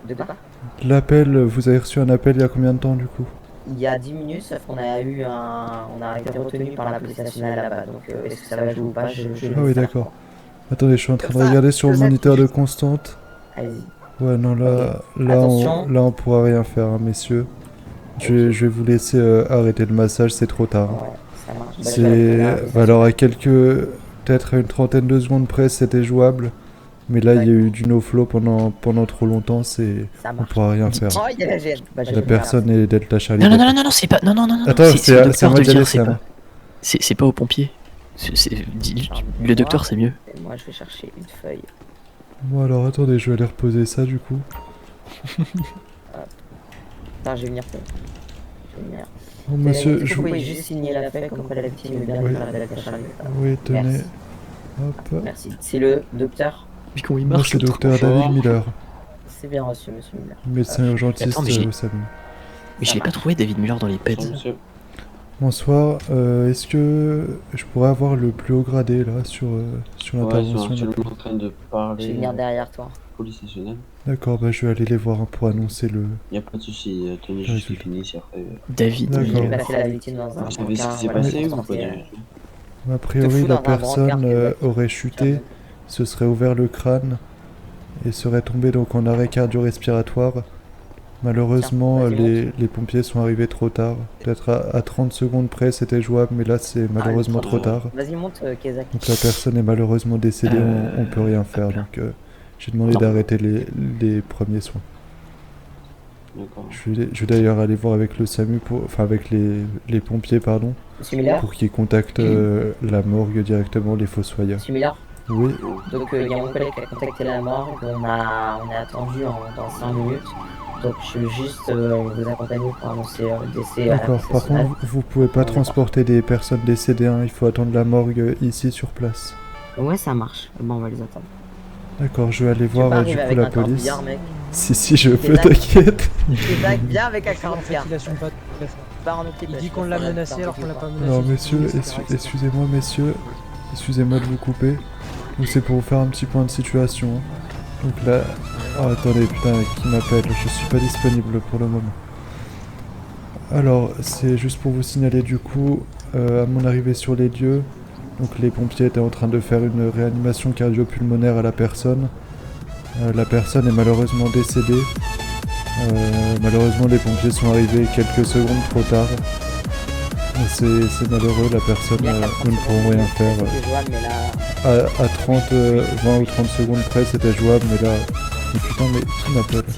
De quoi? L'appel, vous avez reçu un appel il y a combien de temps du coup? Il y a 10 minutes, sauf qu'on a eu un. On a été retenu par la police nationale là-bas. Donc est-ce que ça va jouer ou pas? Ah oui, d'accord. Attendez, je suis en train de regarder sur le moniteur de constante. Allez-y. Ouais, non, là, Attention. on pourra rien faire, hein, messieurs. Je vais vous laisser arrêter le massage, c'est trop tard. Ouais, ça marche. Bah, je vais C'est. arrêter là, Alors, à peut-être à une trentaine de secondes près, c'était jouable. Mais là, il y a eu du no-flow pendant trop longtemps, ça on marche. pourra rien faire. Oh, il y a la gêne. Bah, je La vais personne est Delta Charlie. Non, c'est pas. Non. Attends, c'est au à docteur moi de d'y aller, dire, c'est Sam. pas. C'est pas aux pompiers. Le docteur, c'est mieux. Et moi, je vais chercher une feuille. Bon, alors attendez, je vais aller reposer ça du coup. Attends, je vais venir. Bon, monsieur, Est-ce que je vous vous. pouvez juste signer la feuille comme quoi la victime est bien Oui. par la Delta Charlie. Oui, tenez. Merci. Hop. Merci. C'est le docteur. Mais comment il Moi, marche c'est le docteur trou David Miller, C'est bien reçu, monsieur Miller. médecin urgentiste attends, mais au SAMU. Mais je l'ai pas trouvé, David Muller, dans les pets. Bonsoir, est-ce que je pourrais avoir le plus haut gradé là sur l'intervention? actuellement en train de parler. Je vais venir derrière toi. Police nationale. D'accord, bah je vais aller les voir hein, pour annoncer le. Y a pas de soucis, tenez juste qu'ils finissent après. David D'accord. Je vais Muller. passer la victime dans un. Vous savez ce qui s'est voilà, passé pour ou pas sortir. A priori, fous la dans un personne brancard qui va- aurait chuté, se serait ouvert le crâne et serait tombée donc en arrêt cardio-respiratoire. Malheureusement, Tiens, vas-y, les pompiers sont arrivés trop tard. Peut-être à 30 secondes près, c'était jouable, mais là, c'est malheureusement trop tard. Vas-y, monte, Kezak. Donc la personne est malheureusement décédée, on peut rien faire. Donc j'ai demandé Non. d'arrêter les premiers soins. D'accord. Je vais d'ailleurs aller voir avec le SAMU, enfin avec les pompiers, pardon, Monsieur Miller. pour qu'ils contactent la morgue directement, les fossoyeurs. Monsieur Miller. Oui, Donc il y a mon collègue qui a contacté la morgue, on a attendu dans 5 minutes. Donc je veux juste vous accompagner pour annoncer le décès à la d'accord. police Par nationale. contre, vous pouvez pas D'accord. transporter des personnes décédées, hein, il faut attendre la morgue ici sur place. Ouais, ça marche. Bon, on va les attendre. D'accord, je vais aller Tu peux voir pas du arriver coup avec la un police. corbillard, mec. Si, je peux, Exact. t'inquiète. Kezak, viens avec un En fait, corbillard. il assume pas tout à fait. Pas en occupe, Il dit je qu'on pense l'a qu'on a menacé le alors qu'on l'a temps pas de menacé. Alors messieurs, C'est vrai que c'est- excusez-moi messieurs, excusez-moi de vous couper. Donc c'est pour vous faire un petit point de situation. hein. Donc là... Oh attendez, putain, qui m'appelle? Je suis pas disponible pour le moment. Alors, c'est juste pour vous signaler du coup, à mon arrivée sur les lieux, donc les pompiers étaient en train de faire une réanimation cardio-pulmonaire à la personne. La personne est malheureusement décédée. Malheureusement, les pompiers sont arrivés quelques secondes trop tard. C'est malheureux, la personne, nous ne pourrons rien faire. C'est jouable, mais là. À 30, 20 ou 30 secondes près, c'était jouable, mais là... Mais putain, mais qui m'appelle?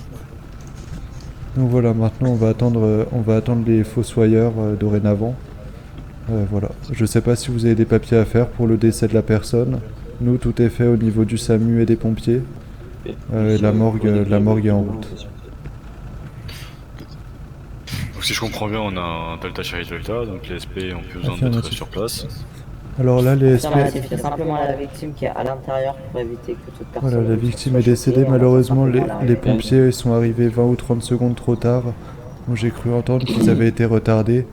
Donc voilà, maintenant on va attendre les fossoyeurs dorénavant. Voilà, je sais pas si vous avez des papiers à faire pour le décès de la personne. Nous, tout est fait au niveau du SAMU et des pompiers. La morgue est en route. Donc si je comprends bien, on a un Delta Charlie Delta, donc les SP ont plus besoin Affirmatif. d'être sur place. Alors là, les SP... C'est simplement la victime qui est à l'intérieur pour éviter que toute personne. Voilà, la victime est décédée. On a Malheureusement, simplement les pompiers sont arrivés 20 ou 30 secondes trop tard. Moi j'ai cru entendre qu'ils avaient été retardés.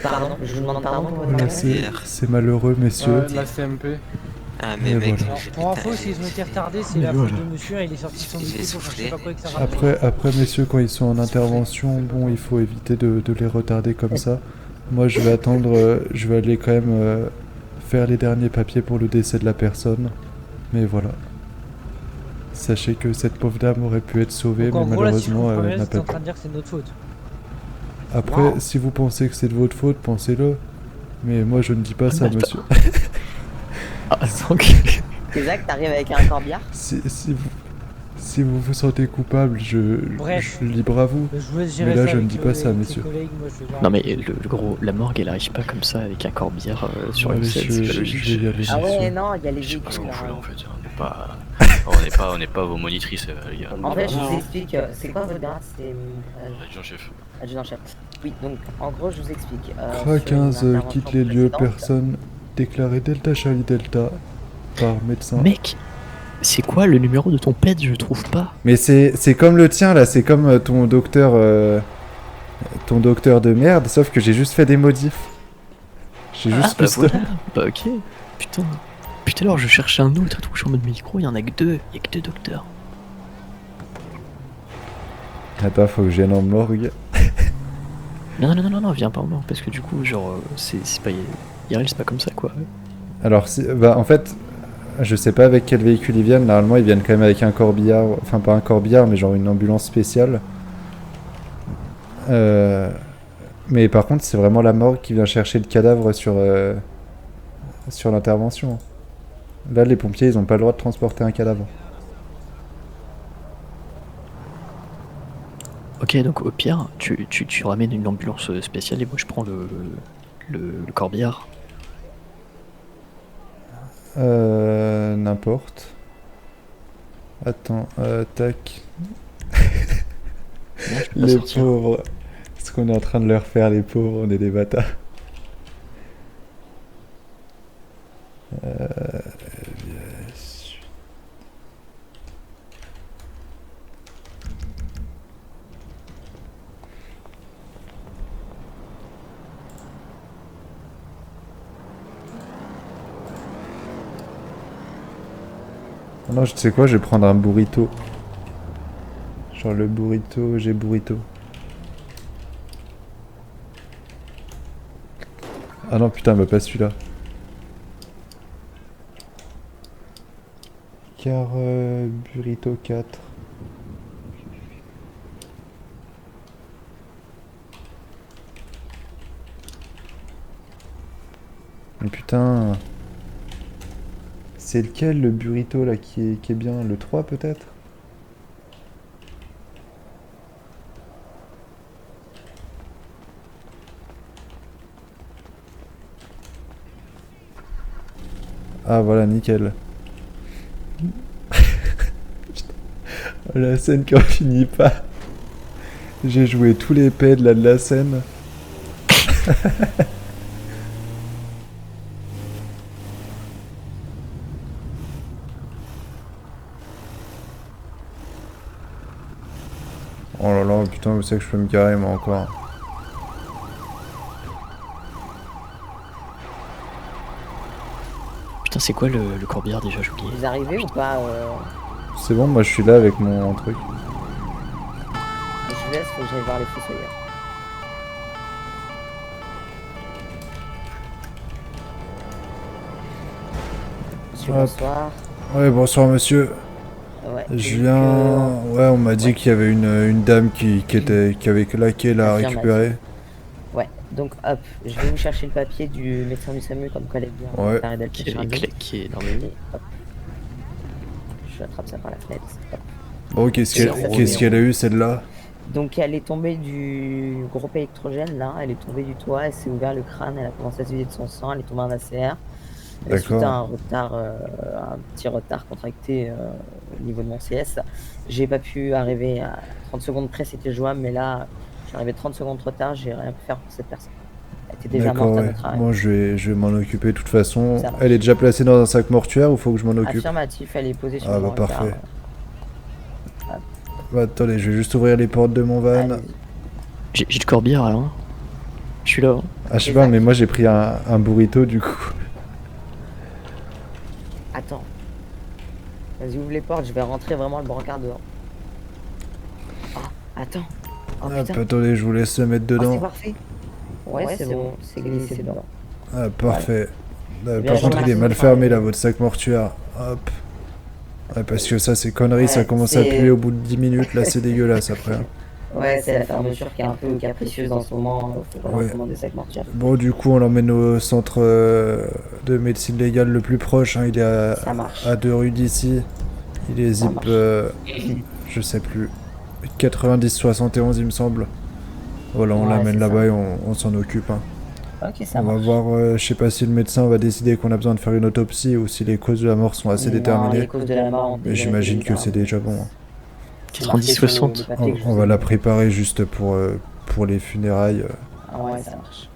Pardon, je vous demande pardon pour votre Voilà, nom. c'est malheureux, messieurs. La CMP. Ah, mais mais mec, voilà. j'étais Pour info, s'ils ont été retardés, c'est la faute de monsieur, il est sorti de son J'ai métier pour je sais soufflé. pas quoi que ça rappelle. Après, messieurs, quand ils sont en intervention, bon, il faut éviter de les retarder comme ça. Moi, je vais attendre, je vais aller quand même faire les derniers papiers pour le décès de la personne. Mais voilà. Sachez que cette pauvre dame aurait pu être sauvée, Donc, en mais gros, là, si je malheureusement, comprends bien, elle n'a vous êtes pas en train pu. de dire que c'est de notre faute. Après, Wow. si vous pensez que c'est de votre faute, pensez-le. Mais moi, je ne dis pas ça, attends. monsieur. Ah, donc... C'est ça que t'arrives avec un corbillard? Si vous vous sentez coupable, je Bref. libre à vous. Je vous laisse gérer Mais là, ça je ne avec, dis pas ça, avec messieurs. tes collègues, moi, je vais voir. Non mais le gros, la morgue elle arrive pas comme ça avec un corbillard sur Allez, une scène, c'est pas je logique. vais y aller, Ah ouais, messieurs. non, il y a les Je sais pas ce véhicules. qu'on fait là hein. en fait. On n'est pas vos monitrices, les gars. En fait, je vous explique, c'est quoi votre grade? C'est Adjudant-chef. adjudant-chef. Oui, donc en gros, je vous explique. CRA sur une 15 intervention quitte les lieux, précédente, personne déclarée Delta Charlie Delta par médecin. Mec, c'est quoi le numéro de ton pet? Je trouve pas. Mais c'est comme le tien là, c'est comme ton docteur de merde, sauf que j'ai juste fait des modifs. J'ai juste bah plus de- voilà, bah ok. Putain. Putain alors je cherchais un autre et tout, je suis en mode micro, il y en a que deux, il y a que deux docteurs. Attends, faut que je vienne en morgue. Non, viens pas en mort, parce que du coup, genre, c'est pas... IRL, c'est pas comme ça, quoi. Alors, bah en fait, je sais pas avec quel véhicule ils viennent. Normalement, ils viennent quand même avec un corbillard, enfin pas un corbillard, mais genre une ambulance spéciale. Mais par contre, c'est vraiment la morgue qui vient chercher le cadavre sur l'intervention. Là, les pompiers, ils ont pas le droit de transporter un cadavre. Ok, donc au pire, tu ramènes une ambulance spéciale et moi je prends le corbillard. N'importe. Attends, tac. Non, je peux pas Les sortir. pauvres. Ce qu'on est en train de leur faire, les pauvres, on est des bâtards. Non, je sais quoi, je vais prendre un burrito. Genre le burrito, j'ai burrito. Ah non, putain, bah pas celui-là. Car burrito 4. Mais putain. C'est lequel le burrito là qui est bien? Le 3 peut-être? Ah voilà, nickel. Putain. La scène qui en finit pas. J'ai joué tous les pets là de la scène. Oh là là, putain, vous savez que je peux me garer moi encore. Putain, c'est quoi le corbillard déjà, j'ai oublié. Vous arrivez ou pas C'est bon, moi je suis là avec mon truc. Je vous laisse, faut que j'aille voir les fossoyeurs. Monsieur, Hop. bonsoir. Ouais, bonsoir monsieur. Ouais, Je donc, viens. Ouais, on m'a dit qu'il y avait une dame qui avait claqué la Affirmatif. récupérer. Ouais, donc hop, je vais vous chercher le papier du médecin du SAMU comme quoi elle est bien. Ouais. Taré Delta Qui est Charlie. claqué dans le... Et hop. Je attrape ça par la fenêtre. Hop. Bon, qu'est-ce qu'elle a eu celle-là? Donc elle est tombée du groupe électrogène là, elle est tombée du toit, elle s'est ouvert le crâne, elle a commencé à se vider de son sang, elle est tombée en ACR. Suite D'accord. à un retard, un petit retard contracté au niveau de mon CS, j'ai pas pu arriver à 30 secondes près, c'était jouable, mais là, je suis arrivé 30 secondes trop tard, j'ai rien pu faire pour cette personne. Elle était déjà D'accord, morte à ouais. notre arrivée. Moi je vais m'en occuper de toute façon. Ça marche. Elle est déjà placée dans un sac mortuaire ou faut que je m'en occupe? Affirmatif, elle est posée sur Ah le bah brancard. parfait. Bah attendez, je vais juste ouvrir les portes de mon van. Allez. J'ai le corbillard là. Hein. Je suis là. Hein. Ah je sais pas, mais moi j'ai pris un burrito du coup. Attends. Vas-y, ouvre les portes, je vais rentrer vraiment le brancard dehors. Ah, attends. Oh Hop, putain. attendez, je vous laisse le mettre Oh, c'est dedans. parfait. Ouais, c'est bon, c'est glissé dedans. Ah parfait. Bien, Par je contre il est remercie. mal fermé là, votre sac mortuaire. Hop. Ouais, parce que ça c'est connerie, Ouais, ça commence à c'est- puer au bout de 10 minutes, là c'est dégueulasse après. Hein. Ouais, c'est la fermeture qui est un peu capricieuse en ce moment. Faut pas Ouais. recommander sacs mortuaires. Bon du coup on l'emmène au centre de médecine légale le plus proche, hein. Il est Ça marche. à 2 rues d'ici. Il est Ça zip, marche. je sais plus, 90-71 il me semble. Voilà, on Ouais, l'amène c'est là-bas ça. et on s'en occupe. Hein. Ok, ça On va marche. voir, je sais pas si le médecin va décider qu'on a besoin de faire une autopsie ou si les causes de la mort sont assez Non, déterminées. les causes de la mort ont Mais déjà j'imagine été que c'est déjà bon. Hein. C'est marqué sur 90-60. le papier que je On vous va ai la donné. préparer juste pour les funérailles. Ah ouais, ça marche.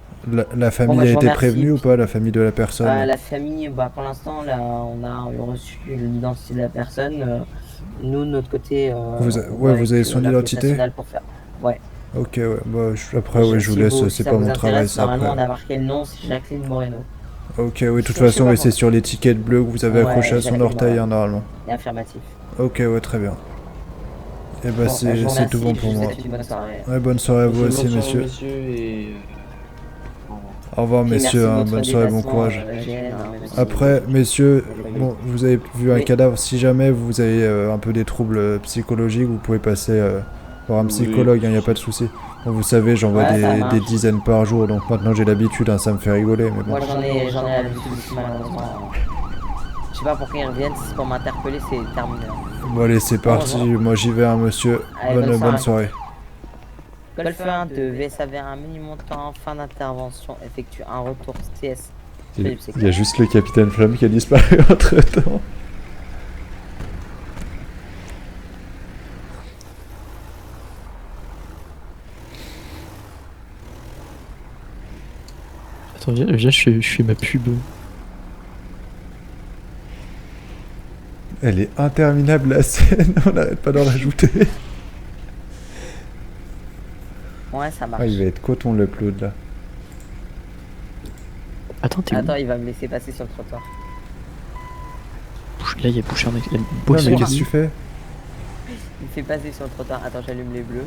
La famille bah, a je vous été remercie. prévenue ou pas, la famille de la personne? La famille, bah, pour l'instant, là, on a reçu l'identité de la personne. Nous, de notre côté, Vous avez son identité? pour faire. Ouais. Ok, ouais, bah, après, ouais, je vous Si laisse, si c'est ça pas vous mon travail intéresse, ça après. normalement, on a marqué le nom, c'est Jacqueline Moreno. Ok, oui, de toute Je sais façon, pas oui, c'est pourquoi. sur l'étiquette bleue que vous avez Ouais, accrochée à son Jacqueline orteil, Moreno. hein, normalement. Et affirmatif. Ok, ouais, très bien. Et bah, Bon, je c'est vous c'est tout bon remercie, pour je vous moi. souhaite une bonne soirée. Ouais, bonne soirée à vous aussi, Bonne soirée, messieurs. messieurs, et... au revoir. Au revoir, Puis messieurs, merci de hein, votre bonne soirée, bon déplacement, courage. GN, hein, même si- Après, messieurs, bon, vous avez vu un Oui. cadavre. Si jamais vous avez un peu des troubles psychologiques, vous pouvez passer voir un Oui. psychologue, il n'y a pas de souci. Bon, vous savez, j'envoie Ouais, ça des marche. dizaines par jour, donc maintenant j'ai l'habitude, hein, ça me fait rigoler. Mais bon. Moi, j'en ai l'habitude aussi, malheureusement. Je sais pas pour qui ils reviennent, si c'est pour m'interpeller, c'est terminé. Bon, allez, c'est parti. Moi, j'y vais, hein, monsieur. Allez, bonne Bonne soirée. Golf 1 de VSAV1 mini-montant, fin d'intervention, effectue un retour CS. Il y a juste le capitaine Flamme qui a disparu entre temps. Attends, viens, je fais ma pub. Elle est interminable la scène, on n'arrête pas d'en rajouter. Ouais, ça marche. Ah, il va être coton l'upload là. Attends, t'es où? Attends, il va me laisser passer sur le trottoir. Là, il y a Bouchard. La Ouais, boisson. mais qu'est-ce que tu fais? Il me fait passer sur le trottoir. Attends, j'allume les bleus.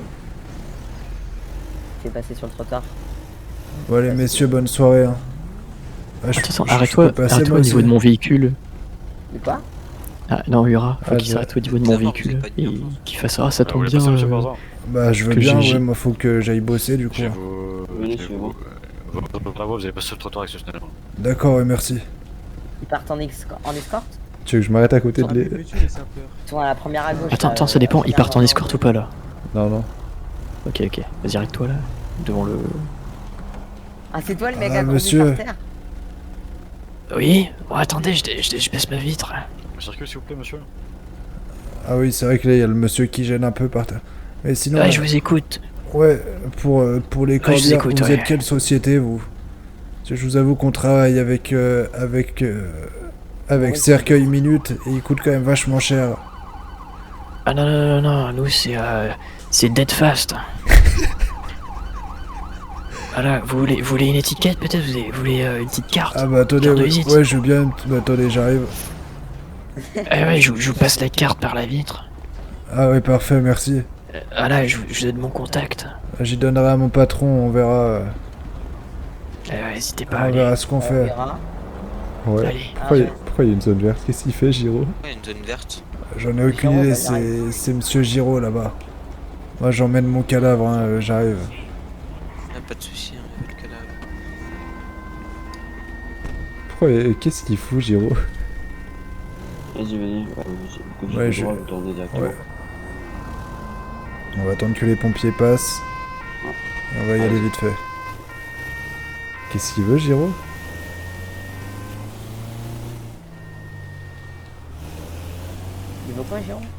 Il fait passer sur le trottoir. Bon, allez, messieurs, bonne soirée. Hein. Ah, Attends, je arrête-toi peux passer, arrête moi au niveau aussi. de mon véhicule. De quoi? Ah non, Yura, faut Ah, qu'il je- s'arrête au niveau de mon Ça va, vous véhicule êtes pas de et bien. qu'il fasse ça tombe voulez bien. passer, monsieur Barzan? Bah, je veux que bien, j'ai- ouais, moi faut que j'aille bosser du coup. Chez hein. vous... Venez chez chez vous... vous. Bravo, vous avez passé le trottoir exceptionnellement. D'accord, ouais, merci. Ils partent en escorte? Tu veux que je m'arrête à côté de les. Ils sont à la première à gauche. Attends, ça dépend, ils partent en escorte ou pas là? Non, non. Ok, vas-y, arrête-toi là, devant le... Ah, c'est toi le mec Ah, à monsieur. par terre? Oui? Bon, attendez, je baisse ma vitre. Circule s'il vous plaît, monsieur. Ah oui, c'est vrai que là, il y a le monsieur qui gêne un peu par terre. Mais sinon. Ouais, je vous écoute. Ouais, pour les Ouais, je vous corbières, écoute, vous ouais. êtes quelle société, vous? Parce que je vous avoue qu'on travaille avec Cercueil Minute et il coûte quand même vachement cher. Ah non, nous c'est Dead Fast. Voilà, vous voulez une étiquette peut-être? Vous voulez une petite carte? Ah bah attendez, Carte de ouais, visite. ouais, je veux bien. Bah attendez, j'arrive. Ouais, je vous passe la carte par la vitre. Ah ouais, parfait, merci. Ah là, je vous donne mon contact. J'y donnerai à mon patron, on verra. Ouais, n'hésitez pas, On allez. verra ce qu'on On fait. verra. Ouais. Allez. Pourquoi il y a une zone verte? Qu'est-ce qu'il fait, Giro? Ouais, une zone verte. J'en ai aucune Giro, idée, bah, j'arrive. c'est monsieur Giro là-bas. Moi j'emmène mon cadavre, hein, j'arrive. Ah, pas de soucis, hein, le cadavre. Qu'est-ce qu'il fout, Giro? Vas-y, venez. Ouais, Je vais tourner directement. Ouais. On va attendre que les pompiers passent. Et on va y aller vite fait. Qu'est-ce qu'il veut, Giro? Il veut quoi, Jérôme?